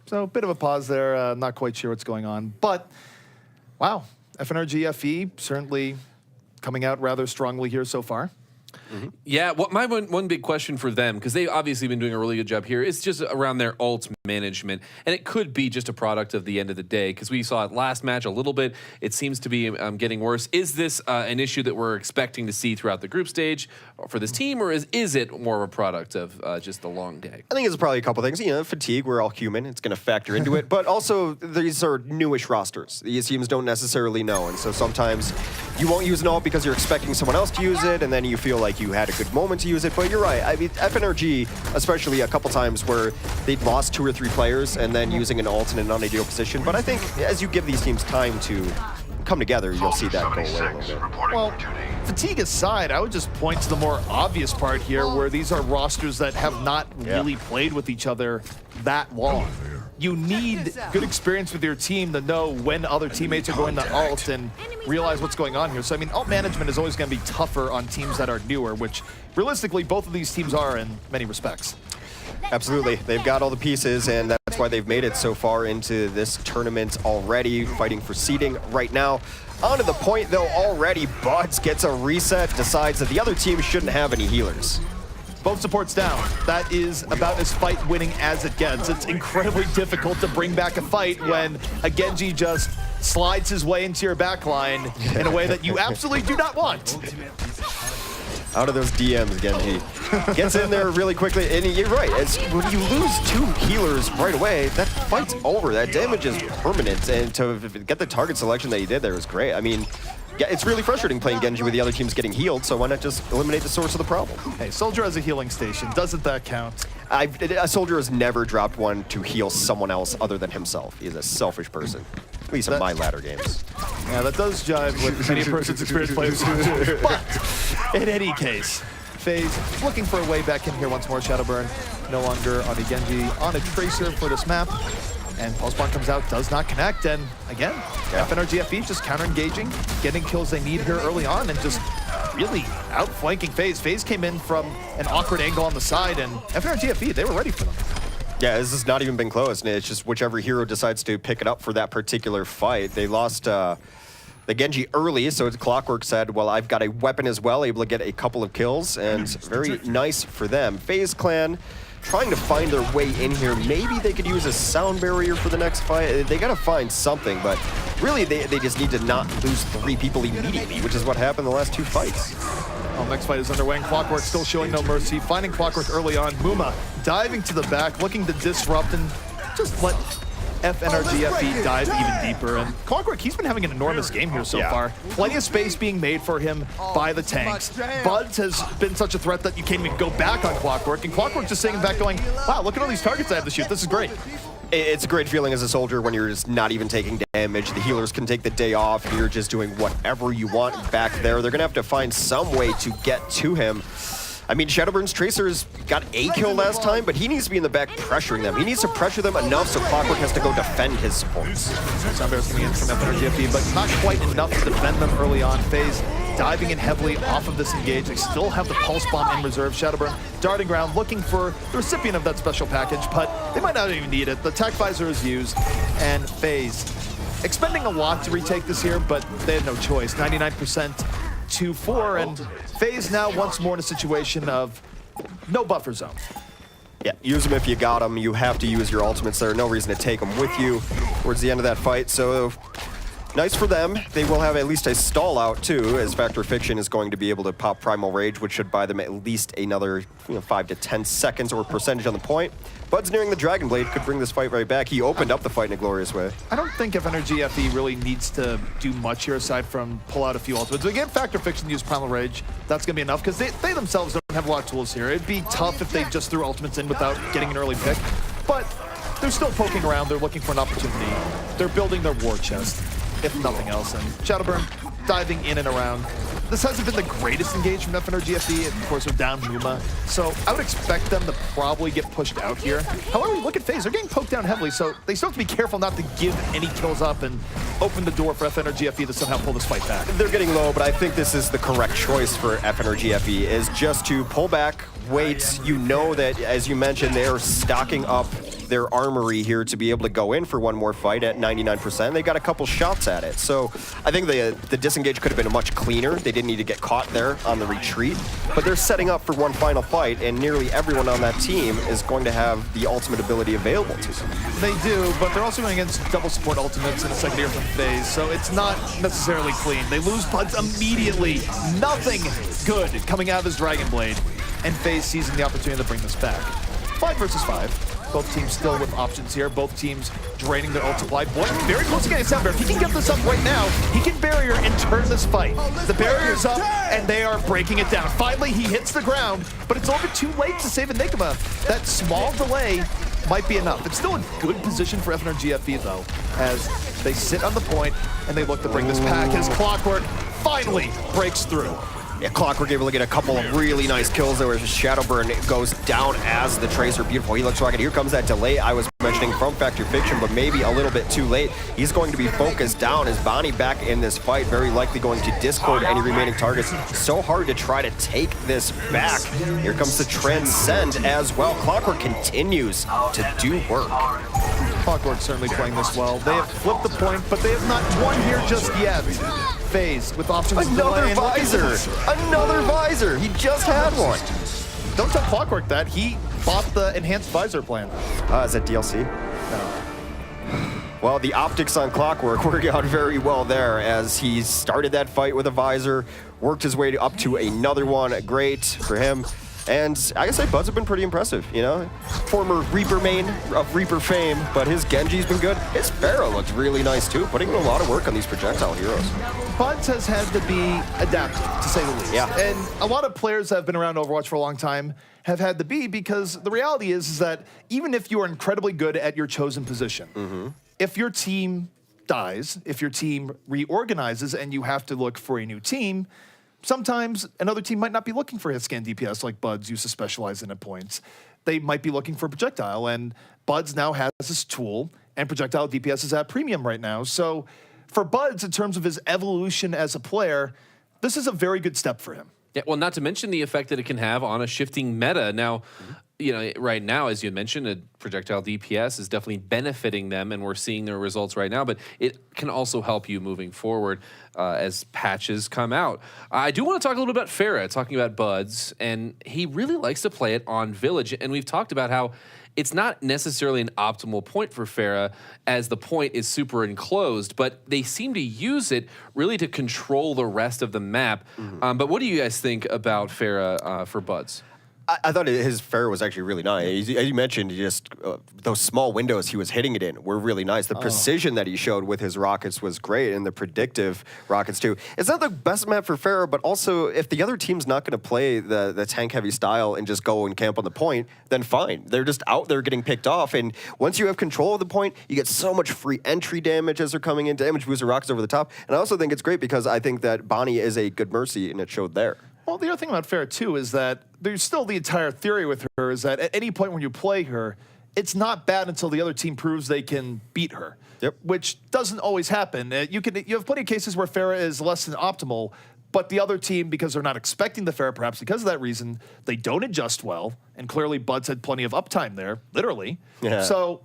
So a bit of a pause there. Not quite sure what's going on. But, wow, FNRGFE certainly coming out rather strongly here so far. Yeah, my one big question for them, because they've obviously been doing a really good job here, is just around their ult management. And it could be just a product of the end of the day, because we saw it last match a little bit. It seems to be getting worse. Is this an issue that we're expecting to see throughout the group stage for this team, or is it more of a product of just the long day? I think it's probably a couple things. You know, fatigue, we're all human. It's going to factor into it. But also, these are newish rosters. These teams don't necessarily know. And so sometimes you won't use an ult because you're expecting someone else to use it, and then you feel like you had a good moment to use it. But you're right. I mean, FNRG, especially a couple times where they'd lost 2 or 3 players and then using an ult in an unideal position. But I think as you give these teams time to come together, you'll see that go away a little bit. Well, fatigue aside, I would just point to the more obvious part here where these are rosters that have not really played with each other that long. You need good experience with your team to know when other teammates are going to ult and realize what's going on here. So, I mean, ult management is always going to be tougher on teams that are newer, which realistically both of these teams are in many respects. Absolutely. They've got all the pieces, and that's why they've made it so far into this tournament already, fighting for seeding right now. On to the point, though, already Buds gets a reset, decides that the other team shouldn't have any healers. Both supports down. That is about as fight-winning as it gets. It's incredibly difficult to bring back a fight when a Genji just slides his way into your backline in a way that you absolutely do not want. Out of those DMs, Genji. Gets in there really quickly, and you're right. When you lose 2 healers right away, that fight's over. That damage is permanent, and to get the target selection that he did there was great. I mean, yeah, it's really frustrating playing Genji with the other teams getting healed, so why not just eliminate the source of the problem? Hey, Soldier has a healing station. Doesn't that count? A Soldier has never dropped one to heal someone else other than himself. He's a selfish person, at least in my ladder games. Yeah, that does jive with any person's experience playing Soldier. But in any case, Faze looking for a way back in here once more. Shadowburn no longer on a Genji, on a Tracer for this map. And Pulse Bomb comes out, does not connect, and again, FNRGFE just counter-engaging, getting kills they need here early on, and just really outflanking Faze. Faze came in from an awkward angle on the side, and FNRGFE, they were ready for them. Yeah, this has not even been close, and it's just whichever hero decides to pick it up for that particular fight. They lost the Genji early, so Clockwork said, well, I've got a weapon as well, able to get a couple of kills, and very nice for them. Faze Clan trying to find their way in here. Maybe they could use a sound barrier for the next fight. They gotta find something, but really they just need to not lose 3 people immediately, which is what happened in the last 2 fights. Well, next fight is underway, and Clockwork still showing no mercy. Finding Clockwork early on. Muma diving to the back, looking to disrupt and just let FNRGFE dive even deeper. And Clockwork, he's been having an enormous game here so far. Plenty of space being made for him by the tanks. Buds has been such a threat that you can't even go back on Clockwork. And Clockwork just sitting back going, wow, look at all these targets I have to shoot. This is great. It's a great feeling as a soldier when you're just not even taking damage. The healers can take the day off. You're just doing whatever you want back there. They're going to have to find some way to get to him. I mean, Shadowburn's Tracer's got a kill last time, but he needs to be in the back pressuring them. He needs to pressure them enough so Clockwork has to go defend his supports. Soundbear's coming in from FNRGFE, but not quite enough to defend them early on. Faze diving in heavily off of this engage. They still have the Pulse Bomb in reserve. Shadowburn darting around, looking for the recipient of that special package, but they might not even need it. The attack visor is used, and Faze expending a lot to retake this here, but they had no choice. 99% to 4, and Faze now once more in a situation of no buffer zone. Yeah, use them if you got them. You have to use your ultimates. There's no reason to take them with you towards the end of that fight. So nice for them. They will have at least a stall out too, as Factor Fiction is going to be able to pop Primal Rage, which should buy them at least another 5 to 10 seconds or percentage on the point. Bud's nearing the Dragon Blade, could bring this fight right back. He opened up the fight in a glorious way. I don't think FNRGFE really needs to do much here aside from pull out a few ultimates. Again, Factor Fiction use Primal Rage. That's going to be enough because they themselves don't have a lot of tools here. It'd be tough if they just threw ultimates in without getting an early pick. But they're still poking around. They're looking for an opportunity. They're building their war chest, if nothing else. And Shadowburn diving in and around. This hasn't been the greatest engage from FNRGFE, and of course we're down Muma, so I would expect them to probably get pushed out here. However, look at Faze, they're getting poked down heavily, so they still have to be careful not to give any kills up and open the door for FNRGFE to somehow pull this fight back. They're getting low, but I think this is the correct choice for FNRGFE, is just to pull back, wait. You know that, as you mentioned, they are stocking up their armory here to be able to go in for one more fight at 99%. They got a couple shots at it. So I think the disengage could have been much cleaner. They didn't need to get caught there on the retreat, but they're setting up for one final fight, and nearly everyone on that team is going to have the ultimate ability available to them. They do, but they're also going against double support ultimates in the second year from Faze, so it's not necessarily clean. They lose Buds immediately. Nothing good coming out of his Dragon Blade, and Faze seizing the opportunity to bring this back. 5 versus 5. Both teams still with options here. Both teams draining their ult supply. Boy, very close to getting a sound barrier. If he can get this up right now, he can barrier and turn this fight. The barrier's up, and they are breaking it down. Finally, he hits the ground, but it's over too late to save Enigma. That small delay might be enough. It's still a good position for FNRGFE, though, as They sit on the point, and they look to bring this pack as Clockwork finally breaks through. Yeah, Clockwork able to get a couple of really nice kills there as Shadowburn goes down as the Tracer. Beautiful Helix Rocket. Here comes that delay I was mentioning from Factor Fiction, but maybe a little bit too late. He's going to be focused down as Bonnie back in this fight, very likely going to discord any remaining targets. So hard to try to take this back. Here comes the Transcend as well. Clockwork continues to do work. Clockwork certainly playing this well. They have flipped the point, but they have not won here just yet. Faze with options. Another visor! Another visor! He just had one. Don't tell Clockwork that. He bought the enhanced visor plan. Is that DLC? No. Well, the optics on Clockwork worked out very well there as he started that fight with a visor, worked his way up to another one. Great for him. And I gotta say, Buds have been pretty impressive, you know? Former Reaper main of Reaper fame, but his Genji's been good. His Pharah looked really nice too, putting in a lot of work on these projectile heroes. Buds has had to be adaptive, to say the least. Yeah. And a lot of players that have been around Overwatch for a long time have had to be, because the reality is that even if you are incredibly good at your chosen position, if your team dies, if your team reorganizes and you have to look for a new team, sometimes another team might not be looking for hit scan DPS like Buds used to specialize in at points. They might be looking for projectile, and Buds now has this tool, and projectile DPS is at premium right now. So for Buds, in terms of his evolution as a player, this is a very good step for him. Yeah, well, not to mention the effect that it can have on a shifting meta. Now, you know, right now, as you mentioned, a projectile DPS is definitely benefiting them, and we're seeing their results right now, but it can also help you moving forward as patches come out. I do want to talk a little bit about Pharah, talking about Buds, and he really likes to play it on Village, and we've talked about how it's not necessarily an optimal point for Pharah, as the point is super enclosed, but they seem to use it really to control the rest of the map. But what do you guys think about Pharah for Buds? I thought his Pharah was actually really nice. As you mentioned, just those small windows he was hitting it in were really nice. The precision that he showed with his rockets was great, and the predictive rockets too. It's not the best map for Pharah, but also if the other team's not going to play the tank-heavy style and just go and camp on the point, then fine. They're just out there getting picked off, and once you have control of the point, you get so much free entry damage as they're coming in, damage booster rockets over the top. And I also think it's great because I think that Bonnie is a good Mercy, and it showed there. Well, the other thing about Pharah, too, is that there's still the entire theory with her is that at any point when you play her, it's not bad until the other team proves they can beat her. Yep. Which doesn't always happen. You have plenty of cases where Pharah is less than optimal, but the other team, because they're not expecting the Pharah, perhaps because of that reason, they don't adjust well, and clearly Buds had plenty of uptime there, literally. Yeah. So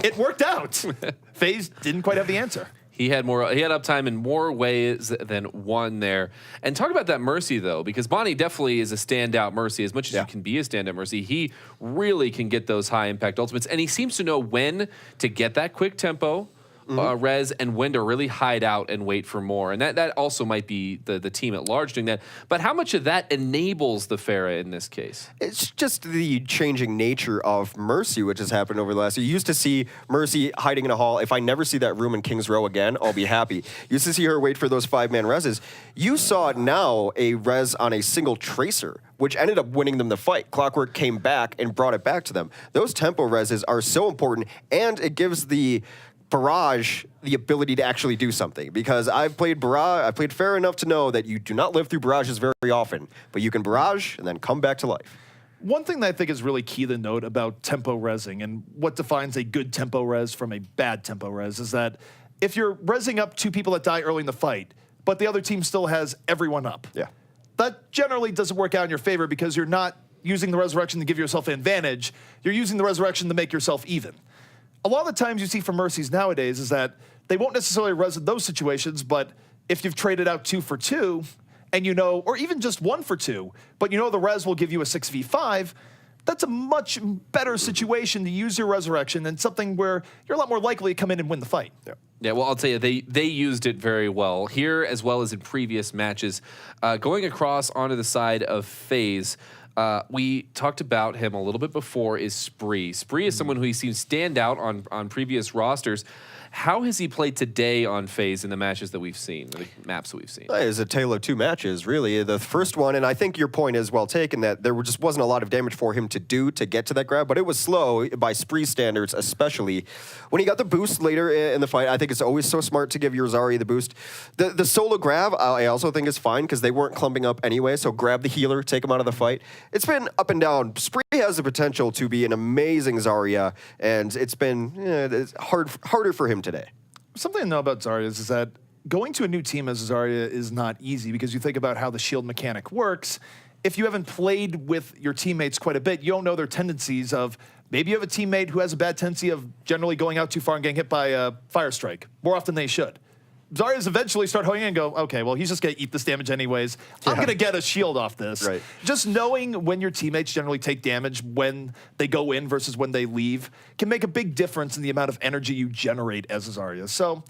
it worked out. FaZe didn't quite have the answer. He had uptime in more ways than one there. And talk about that Mercy, though, because Bonnie definitely is a standout Mercy. As much as you can be a standout Mercy, he really can get those high-impact ultimates. And he seems to know when to get that quick tempo res and when to really hide out and wait for more. And that also might be the team at large doing that. But how much of that enables the Pharah in this case? It's just the changing nature of Mercy, which has happened over the last year. You used to see Mercy hiding in a hall. If I never see that room in King's Row again, I'll be happy. You used to see her wait for those 5-man reses. You saw now a res on a single Tracer, which ended up winning them the fight. Clockwork came back and brought it back to them. Those tempo reses are so important, and it gives the Barrage the ability to actually do something, because I've played Barrage, I played Pharah enough to know that you do not live through barrages very often, but you can barrage and then come back to life. One thing that I think is really key to note about tempo resing and what defines a good tempo res from a bad tempo res is that if you're resing up 2 people that die early in the fight, but the other team still has everyone up, that generally doesn't work out in your favor, because you're not using the resurrection to give yourself an advantage, you're using the resurrection to make yourself even. A lot of the times you see from Mercies nowadays is that they won't necessarily res in those situations, but if you've traded out 2 for 2, and you know, or even just 1 for 2, but you know the res will give you a 6v5, that's a much better situation to use your resurrection than something where you're a lot more likely to come in and win the fight. Yeah, well, I'll tell you, they used it very well here as well as in previous matches. Going across onto the side of FaZe, we talked about him a little bit before, is Spree. Spree is someone who he seems stand out on previous rosters. How has he played today on Faze in the matches that we've seen, the maps that we've seen? It was a tale of two matches, really. The first one, and I think your point is well taken, that there just wasn't a lot of damage for him to do to get to that grab, but it was slow by Spree standards, especially. When he got the boost later in the fight, I think it's always so smart to give your Zarya the boost. The solo grab, I also think is fine, because they weren't clumping up anyway, so grab the healer, take him out of the fight. It's been up and down. Spree has the potential to be an amazing Zarya, and it's been it's harder for him today. Something to know about Zarya is that going to a new team as Zarya is not easy, because you think about how the shield mechanic works. If you haven't played with your teammates quite a bit, you don't know their tendencies of, maybe you have a teammate who has a bad tendency of generally going out too far and getting hit by a fire strike more often than they should. Zarya's eventually start honing in and go, okay, well, he's just going to eat this damage anyways. I'm going to get a shield off this. Right. Just knowing when your teammates generally take damage when they go in versus when they leave can make a big difference in the amount of energy you generate as a Zarya. So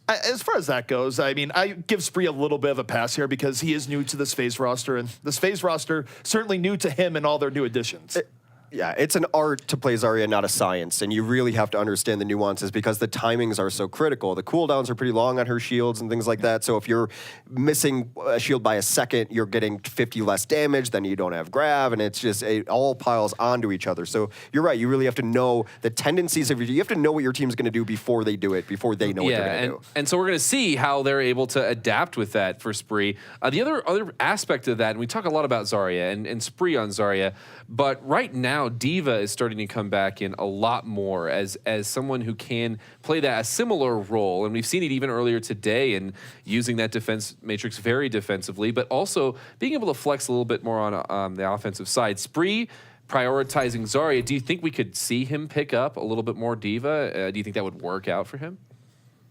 as far as that goes, I mean, I give Spree a little bit of a pass here because he is new to this Faze roster, and this Faze roster certainly new to him and all their new additions. Yeah, it's an art to play Zarya, not a science, and you really have to understand the nuances because the timings are so critical. The cooldowns are pretty long on her shields and things like that, so if you're missing a shield by a second, you're getting 50 less damage, then you don't have grab, and it's just, it all piles onto each other. So you're right, you really have to know the tendencies of your, you have to know what your team's going to do before they do it, before they know what they're going to do. And so we're going to see how they're able to adapt with that for Spree. The other aspect of that, and we talk a lot about Zarya and Spree on Zarya, but right now, D.Va is starting to come back in a lot more as someone who can play a similar role. And we've seen it even earlier today in using that defense matrix very defensively, but also being able to flex a little bit more on the offensive side. Spree prioritizing Zarya, do you think we could see him pick up a little bit more D.Va? Do you think that would work out for him?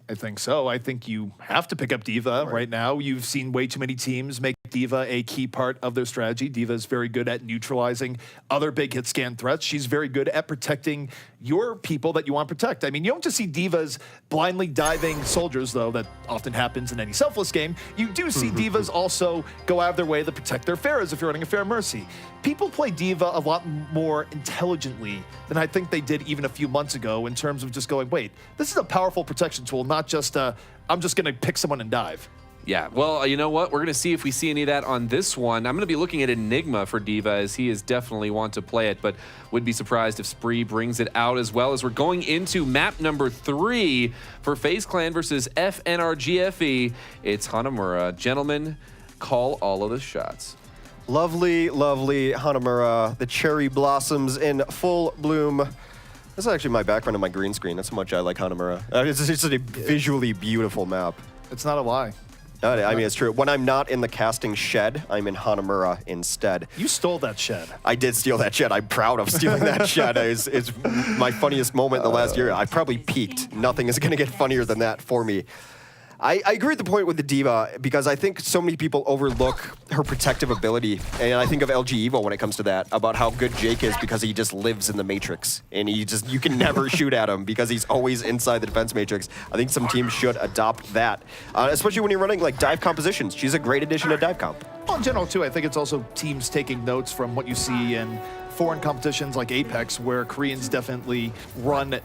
I think so. I think you have to pick up D.Va right now. You've seen way too many teams make D.Va a key part of their strategy. D.Va is very good at neutralizing other big hit scan threats. She's very good at protecting your people that you want to protect. I mean, you don't just see D.Vas blindly diving soldiers, though. That often happens in any selfless game. You do see D.Vas also go out of their way to protect their Pharahs if you're running a Pharah Mercy. People play D.Va a lot more intelligently than I think they did even a few months ago in terms of just going, wait, this is a powerful protection tool, not just I'm just going to pick someone and dive. Yeah, well, you know what? We're going to see if we see any of that on this one. I'm going to be looking at Enigma for D.Va, as he is definitely want to play it, but would be surprised if Spree brings it out as well, as we're going into map number 3 for FaZe Clan versus FNRGFE. It's Hanamura. Gentlemen, call all of the shots. Lovely, lovely Hanamura. The cherry blossoms in full bloom. This is actually my background on my green screen. That's how much I like Hanamura. It's just a visually beautiful map. It's not a lie. I mean, it's true. When I'm not in the casting shed, I'm in Hanamura instead. You stole that shed. I did steal that shed. I'm proud of stealing that shed. It's my funniest moment in the last year. I probably peaked. Nothing is going to get funnier than that for me. I agree with the point with the D.Va because I think so many people overlook her protective ability. And I think of LG Evo when it comes to that, about how good Jake is because he just lives in the matrix. And you can never shoot at him because he's always inside the defense matrix. I think some teams should adopt that, especially when you're running like dive compositions. She's a great addition to dive comp. Well, in general, too, I think it's also teams taking notes from what you see in foreign competitions like Apex, where Koreans definitely run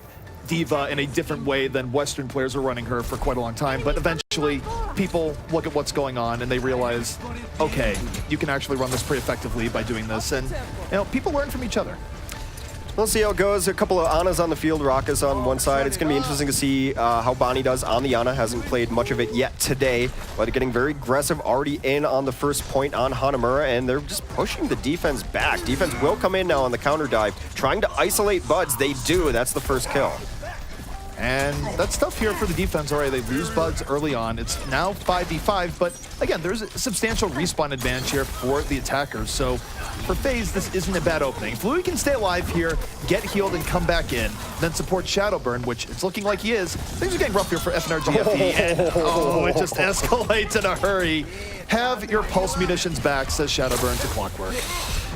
D.Va in a different way than Western players are running her for quite a long time. But eventually, people look at what's going on and they realize, okay, you can actually run this pretty effectively by doing this. And, people learn from each other. We'll see how it goes. A couple of Anas on the field, Rakas on one side. It's going to be interesting to see how Bonnie does on the Ana. Hasn't played much of it yet today, but getting very aggressive, already in on the first point on Hanamura, and they're just pushing the defense back. Defense will come in now on the counter dive, trying to isolate Buds. They do. That's the first kill. And that's tough here for the defense already. They lose Buds early on. It's now 5v5, but again, there's a substantial respawn advantage here for the attackers. So for FaZe, this isn't a bad opening. If Louis can stay alive here, get healed and come back in, then support Shadowburn, which it's looking like he is. Things are getting rough here for FNRGFE. And, it just escalates in a hurry. Have your pulse munitions back, says Shadowburn to Clockwork.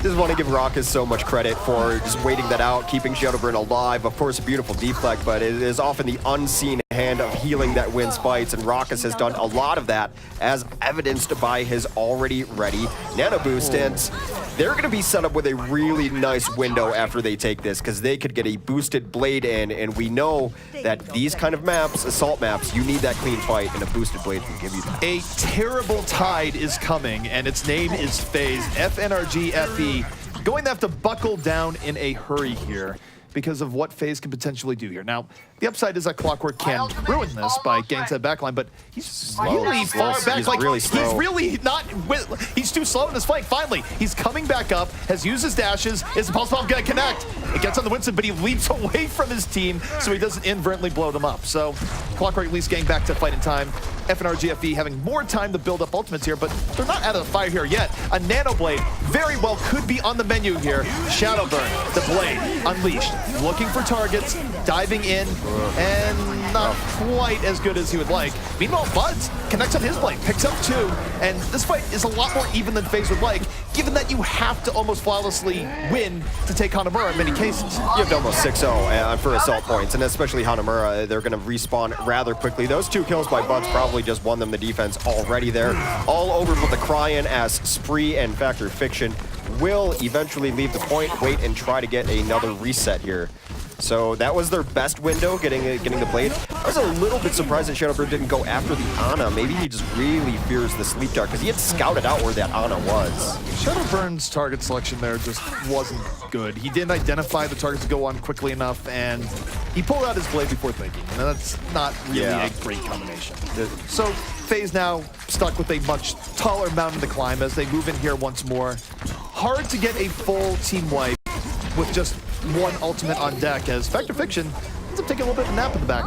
Just want to give Rakas so much credit for just waiting that out, keeping Shadowburn alive. Of course, a beautiful deflect, but it is often the unseen hand of healing that wins fights, and Raucus has done a lot of that, as evidenced by his already ready Nano Boost. And they're going to be set up with a really nice window after they take this, because they could get a boosted Blade in, and we know that these kind of maps, assault maps, you need that clean fight, and a boosted Blade can give you that. A terrible tide is coming, and its name is Faze. FNRGFE going to have to buckle down in a hurry here because of what Faze can potentially do here. Now, the upside is that Clockwork can ruin this by getting to that backline, but he's really far back. He's like, really slow. He's really not, he's too slow in this fight. Finally, he's coming back up, has used his dashes. Is the pulse bomb gonna connect? It gets on the Winston, but he leaps away from his team, so he doesn't inadvertently blow them up. So Clockwork at least getting back to fighting time. FNRGFE having more time to build up ultimates here, but they're not out of the fire here yet. A Nano Blade very well could be on the menu here. Shadow Burn, the Blade, unleashed, looking for targets, diving in, and not quite as good as he would like. Meanwhile, Buds connects on his Blade, picks up 2, and this fight is a lot more even than Faze would like, given that you have to almost flawlessly win to take Hanamura in many cases. You have to almost 6-0 for assault points, and especially Hanamura, they're going to respawn rather quickly. Those 2 kills by Buds probably just won them the defense already there. All over with the Cryin, as Spree and Factor Fiction will eventually leave the point, wait, and try to get another reset here. So that was their best window, getting the Blade. I was a little bit surprised that Shadowburn didn't go after the Ana. Maybe he just really fears the Sleep Dart, because he had scouted out where that Ana was. Shadowburn's target selection there just wasn't good. He didn't identify the targets to go on quickly enough, and he pulled out his Blade before thinking. And that's not really a great combination. So Faze now stuck with a much taller mountain to climb as they move in here once more. Hard to get a full team wipe with just one ultimate on deck, as Factor Fiction ends up taking a little bit of a nap in the back.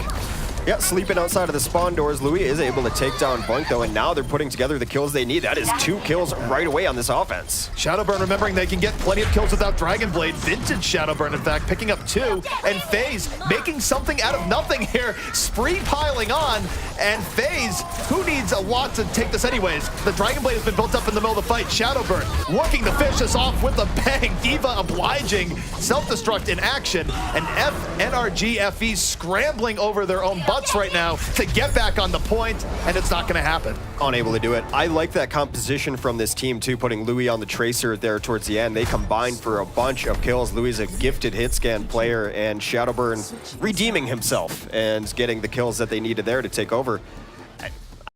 Yeah, sleeping outside of the spawn doors. Louis is able to take down Blink, though, and now they're putting together the kills they need. That is 2 kills right away on this offense. Shadowburn remembering they can get plenty of kills without Dragon Blade. Vintage Shadowburn, in fact, picking up 2. And Faze making something out of nothing here. Spree piling on, and Faze, who needs a lot to take this anyways. The Dragon Blade has been built up in the middle of the fight. Shadowburn looking to finish this off with a bang. Diva obliging. Self-destruct in action. And FNRGFE scrambling over their own butts right now to get back on the point, and it's not going to happen. Unable to do it. I like that composition from this team too, putting Louis on the Tracer there towards the end. They combined for a bunch of kills. Louis is a gifted hit scan player, and Shadowburn redeeming himself and getting the kills that they needed there to take over.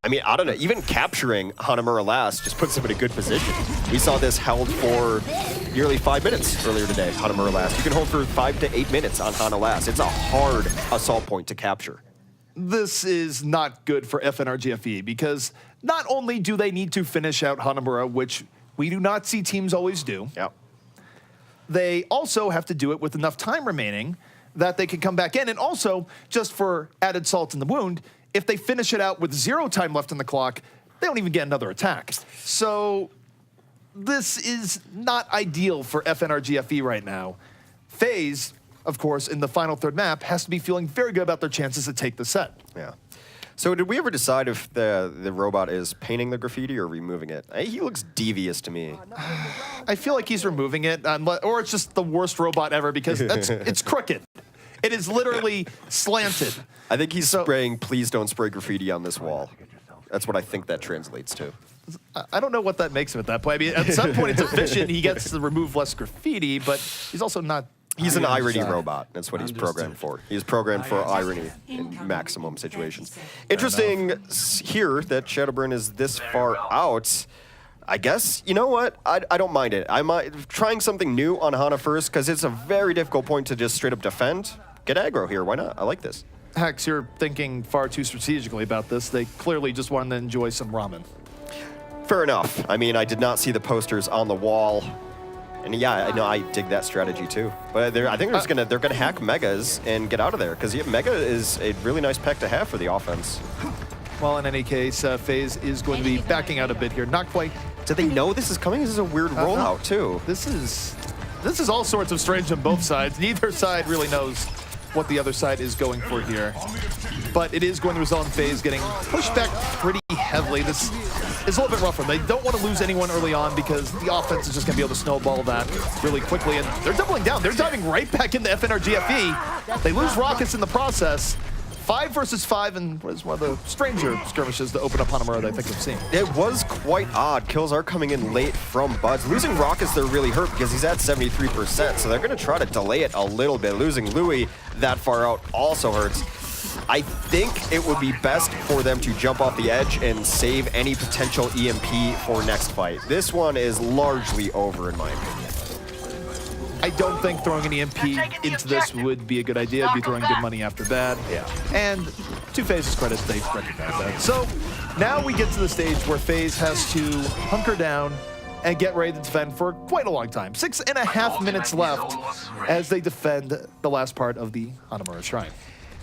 I mean, I don't know, even capturing Hanamura last just puts him in a good position. We saw this held for nearly 5 minutes earlier today, Hanamura last. You can hold for 5 to 8 minutes on Hana last. It's a hard assault point to capture. This is not good for FNRGFE, because not only do they need to finish out Hanamura, which we do not see teams always do, they also have to do it with enough time remaining that they can come back in. And also, just for added salt in the wound, if they finish it out with 0 time left on the clock, they don't even get another attack. So this is not ideal for FNRGFE right now. Faze, of course, in the final third map, has to be feeling very good about their chances to take the set. Yeah. So did we ever decide if the robot is painting the graffiti or removing it? He looks devious to me. I feel like he's removing it, or it's just the worst robot ever, because it's crooked. It is literally slanted. I think he's spraying, please don't spray graffiti on this wall. That's what I think that translates to. I don't know what that makes him at that point. I mean, at some point it's efficient. He gets to remove less graffiti, but he's also not... He's an irony robot. That's what he's programmed for. He's programmed for irony in maximum situations. Interesting here that Shadowburn is this far out. I guess, you know what? I don't mind it. I'm trying something new on Hana first, because it's a very difficult point to just straight up defend. Get aggro here. Why not? I like this. Hex, you're thinking far too strategically about this. They clearly just wanted to enjoy some ramen. Fair enough. I mean, I did not see the posters on the wall. And yeah, I know I dig that strategy too. But I think they're gonna hack Megas and get out of there, because Mega is a really nice pack to have for the offense. Well, in any case, Faze is going to be backing out a bit here. Not quite. Do they know this is coming? This is a weird rollout too. This is all sorts of strange on both sides. Neither side really knows what the other side is going for here. But it is going to result in Faze getting pushed back pretty heavily. This is a little bit rougher. They don't want to lose anyone early on, because the offense is just going to be able to snowball that really quickly. And they're doubling down. They're diving right back into FNRGFE. They lose Raucus in the process. 5 versus 5 and was one of the stranger skirmishes to open up Hanamura that I think I've seen. It was quite odd. Kills are coming in late from Buds. Losing Raucus, they're really hurt because he's at 73%, so they're going to try to delay it a little bit. Losing Louis that far out also hurts. I think it would be best for them to jump off the edge and save any potential EMP for next fight. This one is largely over in my opinion. I don't think throwing an EMP into this would be a good idea. I'd be throwing good money after bad. Yeah. And to Faze's credit, they recognize that. So now we get to the stage where Faze has to hunker down and get ready to defend for quite a long time. 6.5 minutes left as they defend the last part of the Hanamura Shrine.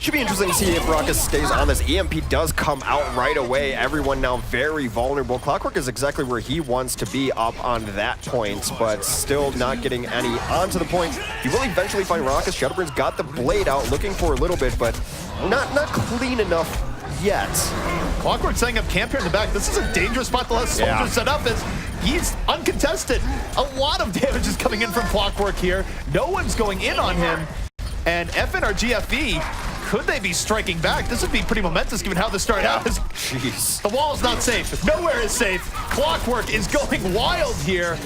Should be interesting to see if Raucus stays on this. EMP does come out right away. Everyone now very vulnerable. Clockwork is exactly where he wants to be up on that point, but still not getting any onto the point. He will eventually find Raucus. Shadowburn's got the blade out, looking for a little bit, but not clean enough yet. Clockwork setting up camp here in the back. This is a dangerous spot to let Soldier set up as he's uncontested. A lot of damage is coming in from Clockwork here. No one's going in on him. And FNRGFE, could they be striking back? This would be pretty momentous given how this started out. Jeez. The wall is not safe. Nowhere is safe. Clockwork is going wild here.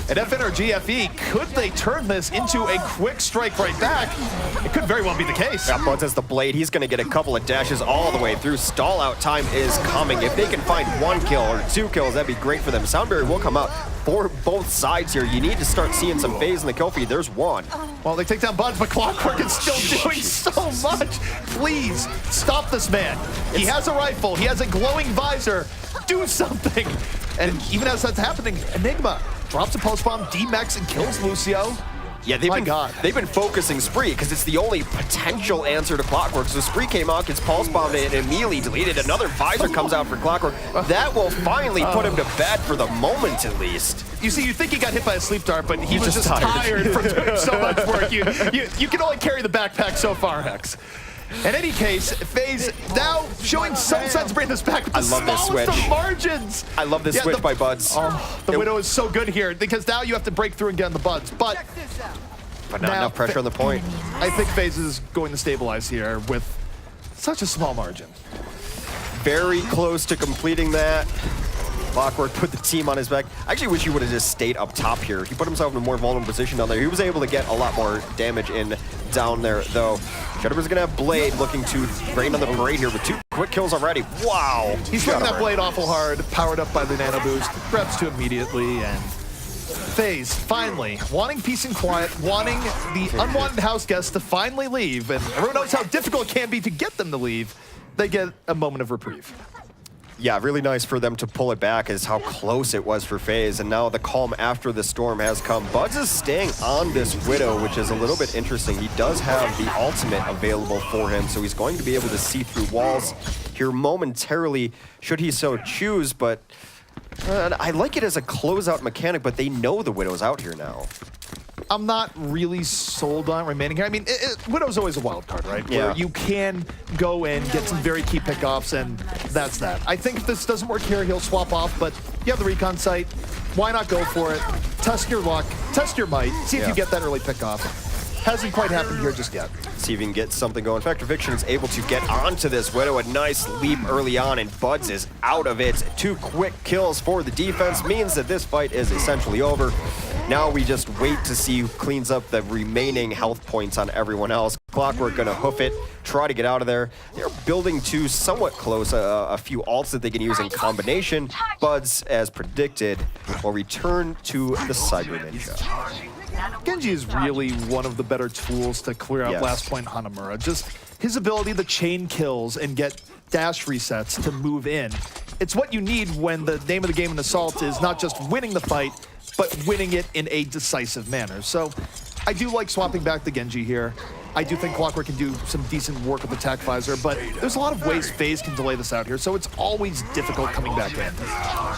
And FNRGFE, could they turn this into a quick strike right back? It could very well be the case. Yeah, Buds has the blade. He's going to get a couple of dashes all the way through. Stall out time is coming. If they can find 1 kill or 2 kills, that'd be great for them. Soundberry will come out for both sides here. You need to start seeing some Faze in the kill feed. There's 1. Well, they take down Buds, but Clockwork is still doing so much. Please, stop this man. He has a rifle. He has a glowing visor. Do something. And even as that's happening, Enigma drops a pulse bomb, D-Max, and kills Lucio. Yeah, they've been focusing Spree because it's the only potential answer to Clockwork. So Spree came out, gets pulse bombed, and immediately deleted. Another visor comes out for Clockwork. That will finally put him to bed for the moment, at least. You see, you think he got hit by a sleep dart, but he was just tired from doing so much work. You can only carry the backpack so far, Hex. In any case, Faze now showing some sense of bringing this back with the smallest of margins. I love this switch by Buds. The Widow is so good here because now you have to break through and get on the Buds. But not enough pressure on the point. I think Faze is going to stabilize here with such a small margin. Very close to completing that. Clockwork put the team on his back. I actually wish he would have just stayed up top here. He put himself in a more vulnerable position down there. He was able to get a lot more damage in down there, though. Shadowburn's gonna have Blade looking to rain on the parade here with 2 quick kills already. Wow. He's swinging that Blade awful hard, powered up by the nano boost. Grabs to immediately, and Faze finally wanting peace and quiet, wanting the unwanted house guests to finally leave, and everyone knows how difficult it can be to get them to leave. They get a moment of reprieve. Yeah, really nice for them to pull it back is how close it was for Faze, and now the calm after the storm has come. Buds is staying on this Widow, which is a little bit interesting. He does have the ultimate available for him, so he's going to be able to see through walls here momentarily, should he so choose, but I like it as a closeout mechanic, but they know the Widow's out here now. I'm not really sold on remaining here. I mean, Widow's always a wild card, right? Yeah. Where you can go in, get some very key pickoffs, and that's that. I think if this doesn't work here, he'll swap off, but you have the recon site. Why not go for it? Test your luck, test your might, see if you get that early pickoff. Hasn't quite happened here just yet. See if he can get something going. Factor Fiction is able to get onto this Widow. A nice leap early on, and Buds is out of it. 2 quick kills for the defense means that this fight is essentially over. Now we just wait to see who cleans up the remaining health points on everyone else. Clockwork gonna hoof it, try to get out of there. They're building to somewhat close, a few ults that they can use in combination. Buds, as predicted, will return to the Cyber Ninja. Genji is really one of the better tools to clear out last point Hanamura. Just his ability to chain kills and get dash resets to move in. It's what you need when the name of the game in Assault is not just winning the fight, but winning it in a decisive manner. So I do like swapping back the Genji here. I do think Clockwork can do some decent work with Attack Visor, but there's a lot of ways Faze can delay this out here, so it's always difficult coming back in.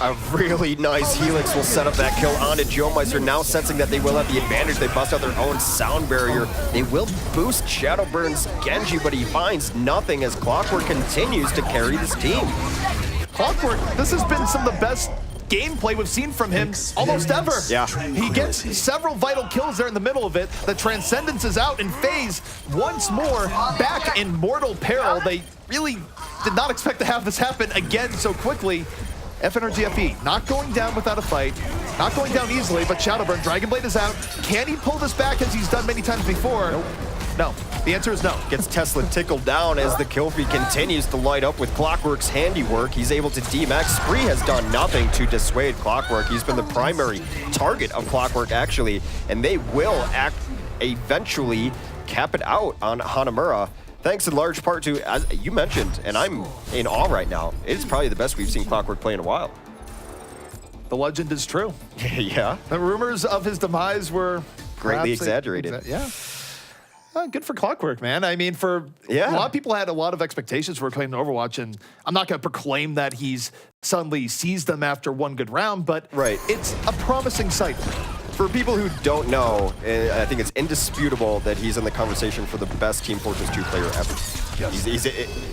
A really nice Helix will set up that kill onto Geomeister, now sensing that they will have the advantage. They bust out their own sound barrier. They will boost Shadowburn's Genji, but he finds nothing as Clockwork continues to carry this team. Clockwork, this has been some of the best gameplay we've seen from him almost ever. Yeah. He gets several vital kills there in the middle of it. The Transcendence is out, and Faze once more back in mortal peril. They really did not expect to have this happen again so quickly. FNRGFE not going down without a fight, not going down easily, but Shadowburn, Dragonblade is out. Can he pull this back as he's done many times before? Nope. No. The answer is no. Gets Tesla tickled down as the kill feed continues to light up with Clockwork's handiwork. He's able to D-max. Spree has done nothing to dissuade Clockwork. He's been the primary target of Clockwork, actually, and they will eventually cap it out on Hanamura. Thanks in large part to, as you mentioned, and I'm in awe right now, it's probably the best we've seen Clockwork play in a while. The legend is true. Yeah. The rumors of his demise were greatly exaggerated. Yeah. Good for Clockwork, man. I mean, a lot of people had a lot of expectations for claiming Overwatch, and I'm not going to proclaim that he's suddenly seized them after one good round, but it's a promising sight. For people who don't know, I think it's indisputable that he's in the conversation for the best Team Fortress 2 player ever. Yes. He's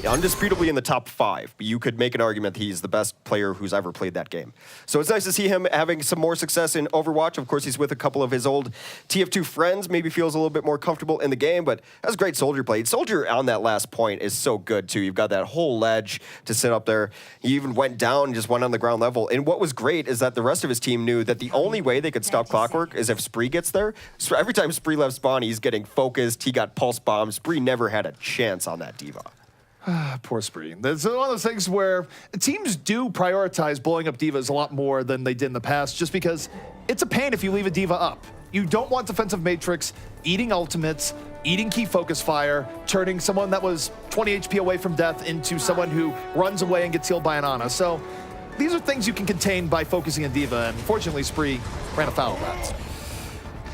undisputably in the top 5. But you could make an argument that he's the best player who's ever played that game. So it's nice to see him having some more success in Overwatch. Of course, he's with a couple of his old TF2 friends, maybe feels a little bit more comfortable in the game, but that's great Soldier play. Soldier on that last point is so good, too. You've got that whole ledge to sit up there. He even went down and just went on the ground level. And what was great is that the rest of his team knew that the only way they could stop Clockwork is if Spree gets there. So every time Spree left spawn, he's getting focused. He got pulse bombed. Spree never had a chance on that D.Va. Poor Spree. It's one of those things where teams do prioritize blowing up D.Vas a lot more than they did in the past, just because it's a pain if you leave a D.Va up. You don't want defensive matrix eating ultimates, eating key focus fire, turning someone that was 20 HP away from death into someone who runs away and gets healed by an Ana. So these are things you can contain by focusing on D.Va, and fortunately Spree ran afoul of that.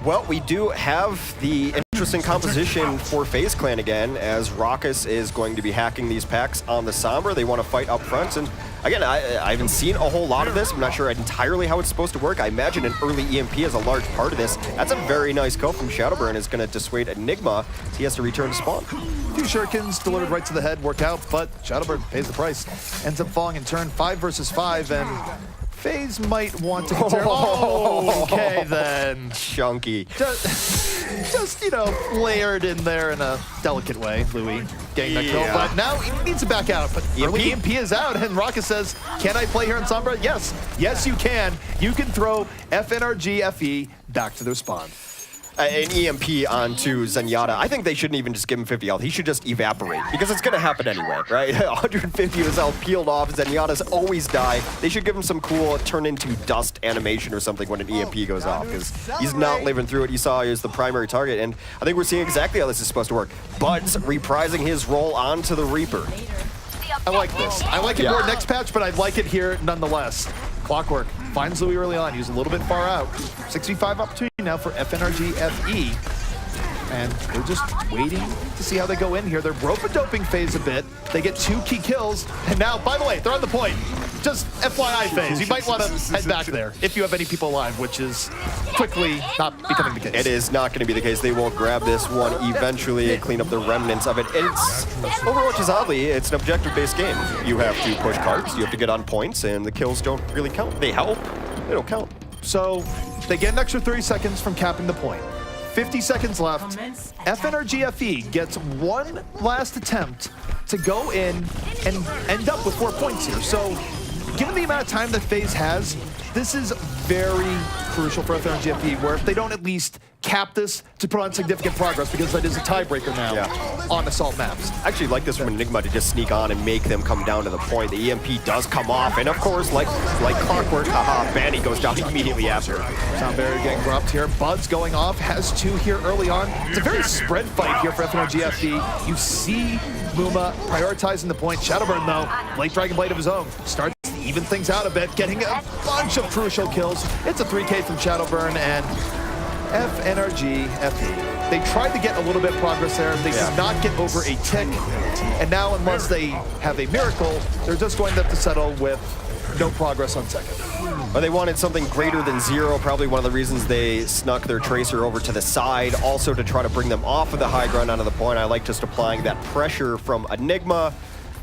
Well, we do have the interesting composition for FaZe Clan again, as Raucus is going to be hacking these packs on the Sombra. They want to fight up front, and again, I haven't seen a whole lot of this. I'm not sure entirely how it's supposed to work. I imagine an early EMP is a large part of this. That's a very nice kill from Shadowburn. Is going to dissuade Enigma. So he has to return to spawn. A few shurikens delivered right to the head work out, but Shadowburn pays the price. Ends up falling in turn 5 versus 5, and FaZe might want to continue. Oh, okay, then. Chunky. Just, you know, layered in there in a delicate way, Louis getting that kill. But now he needs to back out. But early EMP is out, and Raucus says, can I play here in Sombra? Yes. Yes, you can. You can throw FNRGFE back to their spawn. An EMP onto Zenyatta. I think they shouldn't even just give him 50 health. He should just evaporate, because it's going to happen anyway, right? 150 of his health peeled off. Zenyatta's always die. They should give him some cool turn into dust animation or something when an EMP goes off, because he's not living through it. You saw he was the primary target, and I think we're seeing exactly how this is supposed to work. Bud's reprising his role onto the Reaper. I like this. I like it more next patch, but I like it here nonetheless. Clockwork finds Louis early on. He was a little bit far out. 6v5 opportunity now for FNRGFE. And they're just waiting to see how they go in here. They're rope-a-doping FaZe a bit. They get 2 key kills. And now, by the way, they're on the point. Just FYI, FaZe, you might want to head back there if you have any people alive, which is quickly not becoming the case. It is not going to be the case. They will grab this one eventually and clean up the remnants of it. Overwatch is oddly, it's an objective-based game. You have to push cards, you have to get on points, and the kills don't really count. They help, they don't count. So they get an extra 30 seconds from capping the point. 50 seconds left. FNRGFE gets one last attempt to go in and end up with 4 points here. So given the amount of time that FaZe has, this is very crucial for FNRGFE, where if they don't at least cap this to put on significant progress, because that is a tiebreaker now on assault maps. I actually like this from Enigma to just sneak on and make them come down to the point. The EMP does come off, and of course, like clockwork, Banny goes down immediately after. Soundberry getting dropped here. Bud's going off, has 2 here early on. It's a very spread fight here for FNRGFE. You see Muma prioritizing the point. Shadowburn, though, late Dragonblade of his own, starts to even things out a bit, getting a bunch of crucial kills. It's a 3K from Shadowburn, and FNRGFE. They tried to get a little bit of progress there. They did not get over a tick. And now, unless they have a miracle, they're just going to have to settle with no progress on second. But they wanted something greater than 0. Probably one of the reasons they snuck their Tracer over to the side, also to try to bring them off of the high ground onto the point. I like just applying that pressure from Enigma.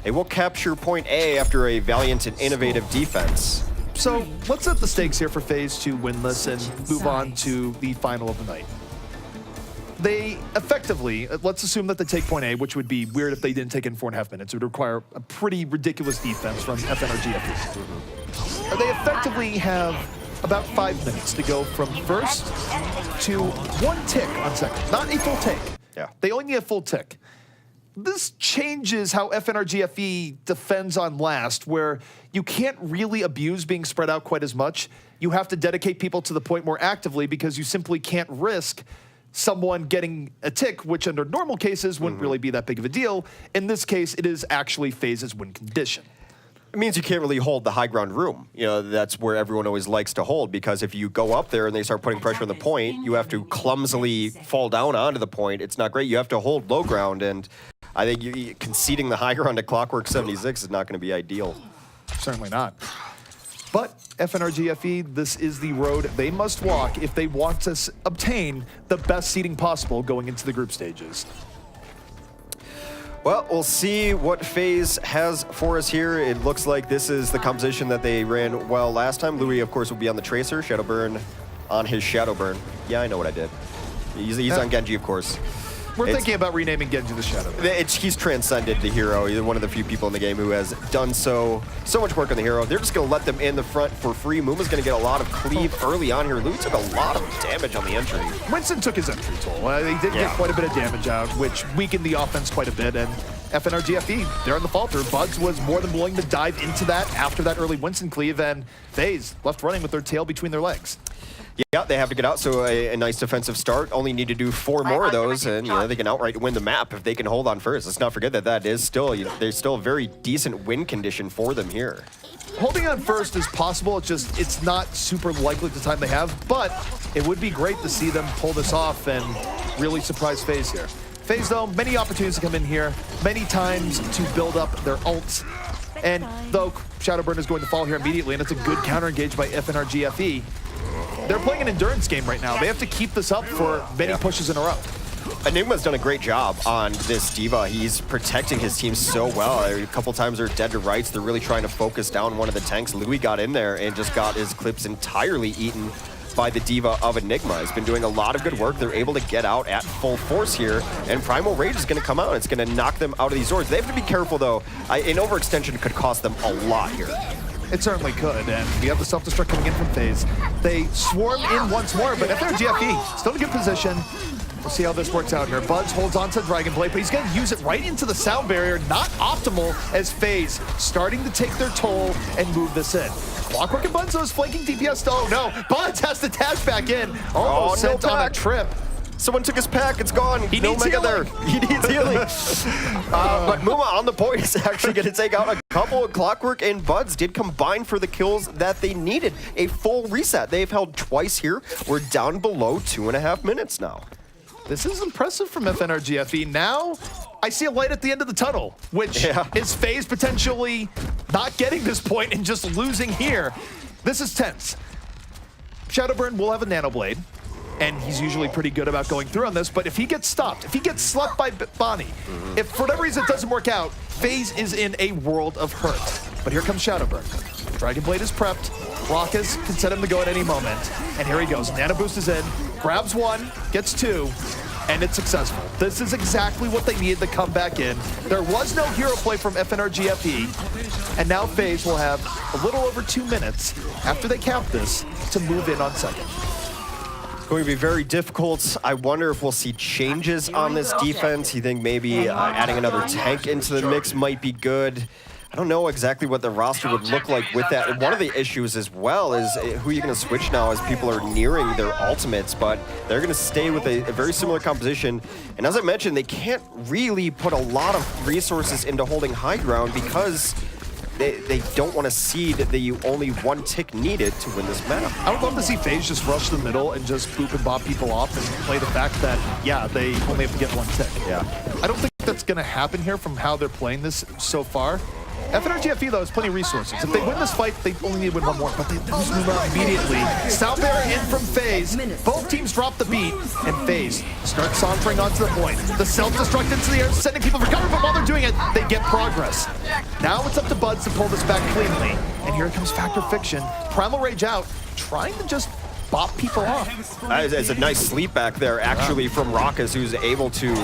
They will capture point A after a valiant and innovative defense. So let's set the stakes here for FaZe to win this and move on to the final of the night. They effectively, let's assume that they take point A, which would be weird if they didn't take it in 4.5 minutes. It would require a pretty ridiculous defense from FNRGFE. They effectively have about 5 minutes to go from first to 1 tick on second. Not a full take. Yeah. They only need a full tick. This changes how FNRGFE defends on last, where you can't really abuse being spread out quite as much. You have to dedicate people to the point more actively because you simply can't risk someone getting a tick, which under normal cases wouldn't really be that big of a deal. In this case, it is actually FaZe's win condition. It means you can't really hold the high ground room. You know, that's where everyone always likes to hold, because if you go up there and they start putting pressure on the point, you have to clumsily fall down onto the point. It's not great. You have to hold low ground, and I think conceding the high ground to Clockwork 76 is not going to be ideal. Certainly not. But FNRGFE, this is the road they must walk if they want to obtain the best seeding possible going into the group stages. Well, we'll see what FaZe has for us here. It looks like this is the composition that they ran well last time. Louis, of course, will be on the Tracer. Shadowburn on his Shadowburn. Yeah, I know what I did. He's on Genji, of course. We're thinking about renaming Genji the Shadowburn. He's transcended the hero. He's one of the few people in the game who has done so much work on the hero. They're just going to let them in the front for free. Muma's going to get a lot of cleave early on here. Louis took a lot of damage on the entry. Winston took his entry toll. They did get quite a bit of damage out, which weakened the offense quite a bit. And FNRGFE, they're on the falter. Buds was more than willing to dive into that after that early Winston cleave, and FaZe left running with their tail between their legs. Yeah, they have to get out, so a nice defensive start. Only need to do 4 more of those, and they can outright win the map if they can hold on first. Let's not forget that is still, there's still a very decent win condition for them here. Holding on first is possible. It's not super likely at the time they have, but it would be great to see them pull this off and really surprise FaZe here. FaZe, though, many opportunities to come in here, many times to build up their ults. And though Shadowburn is going to fall here immediately, and it's a good counter engage by FNRGFE, they're playing an endurance game right now. They have to keep this up for many pushes in a row. Enigma's done a great job on this D.Va. He's protecting his team so well. A couple times they're dead to rights. They're really trying to focus down one of the tanks. Louis got in there and just got his clips entirely eaten by the D.Va of Enigma. He's been doing a lot of good work. They're able to get out at full force here, and Primal Rage is going to come out. It's going to knock them out of these Zords. They have to be careful, though. An overextension could cost them a lot here. It certainly could, and we have the self-destruct coming in from FaZe. They swarm in once more, but FNRGFE still in a good position. We'll see how this works out here. Buds holds on to Dragon Blade, but he's going to use it right into the sound barrier. Not optimal as FaZe starting to take their toll and move this in. Clockwork and Bunzo's flanking DPS. Oh no, Buds has to dash back in. Almost sent on a trip. Someone took his pack. It's gone. He needs Mega healing. there. He needs healing. But Muma on the point is actually going to take out a couple of Clockwork, and Buds did combine for the kills that they needed. A full reset. They've held twice here. We're down below 2.5 minutes now. This is impressive from FNRGFE. Now, I see a light at the end of the tunnel, which is FaZe potentially not getting this point and just losing here. This is tense. Shadowburn will have a Nano Blade, and he's usually pretty good about going through on this, but if he gets stopped, if he gets slept by Bonnie, if for whatever reason it doesn't work out, FaZe is in a world of hurt. But here comes Shadowburn. Dragon Blade is prepped. Rockus can set him to go at any moment. And here he goes. Nano Boost is in, grabs 1, gets 2, and it's successful. This is exactly what they needed to come back in. There was no hero play from FNRGFE, and now FaZe will have a little over 2 minutes after they count this to move in on second. It's going to be very difficult. I wonder if we'll see changes on this defense. You think maybe adding another tank into the mix might be good? I don't know exactly what the roster would look like with that. And one of the issues as well is who you're going to switch now as people are nearing their ultimates, but they're going to stay with a very similar composition. And as I mentioned, they can't really put a lot of resources into holding high ground because they don't want to cede the only 1 tick needed to win this map. I would love to see FaZe just rush the middle and just boop and bob people off and play the fact that, yeah, they only have to get 1 tick. Yeah. I don't think that's going to happen here from how they're playing this so far. FNRGFE, though, has plenty of resources. If they win this fight, they only need to win 1 more, but they lose Numa immediately. Sound barrier in from FaZe. Both teams drop the beat, and FaZe start sauntering onto the point. The self-destruct into the air, sending people for cover, but while they're doing it, they get progress. Now it's up to Buds to pull this back cleanly. And here comes Factor Fiction. Primal Rage out, trying to just bop people off. It's a nice sleep back there, actually, from Raucus, who's able to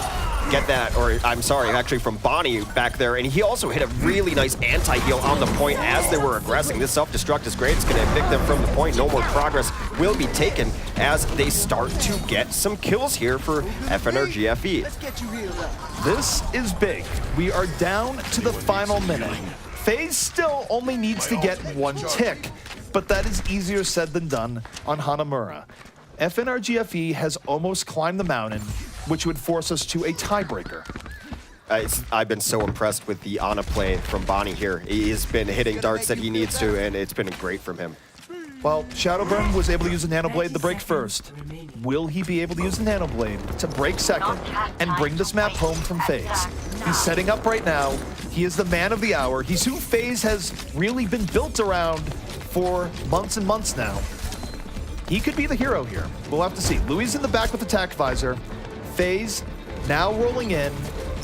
get that, or I'm sorry, actually from Bonnie back there. And he also hit a really nice anti-heal on the point as they were aggressing. This self-destruct is great. It's going to evict them from the point. No more progress will be taken as they start to get some kills here for FNRGFE. This is big. We are down to the final minute. Faze still only needs to get one tick, but that is easier said than done on Hanamura. FNRGFE has almost climbed the mountain, which would force us to a tiebreaker. I've been so impressed with the Ana play from Bonnie here. He has been hitting darts that he needs to, and it's been great from him. Well, Shadowburn was able to use the Nanoblade to break first. Will he be able to use the Nanoblade to break second and bring this map home from Faze? He's setting up right now. He is the man of the hour. He's who Faze has really been built around for months and months now. He could be the hero here. We'll have to see. Louis in the back with the tac visor. Faze now rolling in.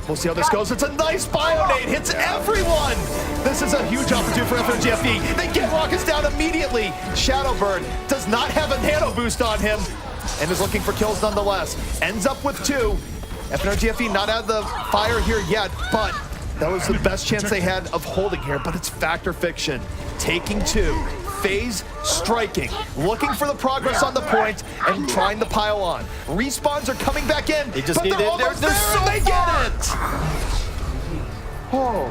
We'll see how this goes. It's a nice Bionade. Hits everyone. This is a huge opportunity for FNRGFE. They get Raucus down immediately. Shadowburn does not have a nano boost on him and is looking for kills nonetheless. Ends up with 2. FNRGFE not out of the fire here yet, but that was the best chance they had of holding here. But it's Factor Fiction taking 2. Faze striking, looking for the progress on the point and trying to pile on. Respawns are coming back in, they just but need they're almost there and they get it! Oh.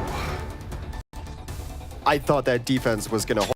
I thought that defense was going to hold.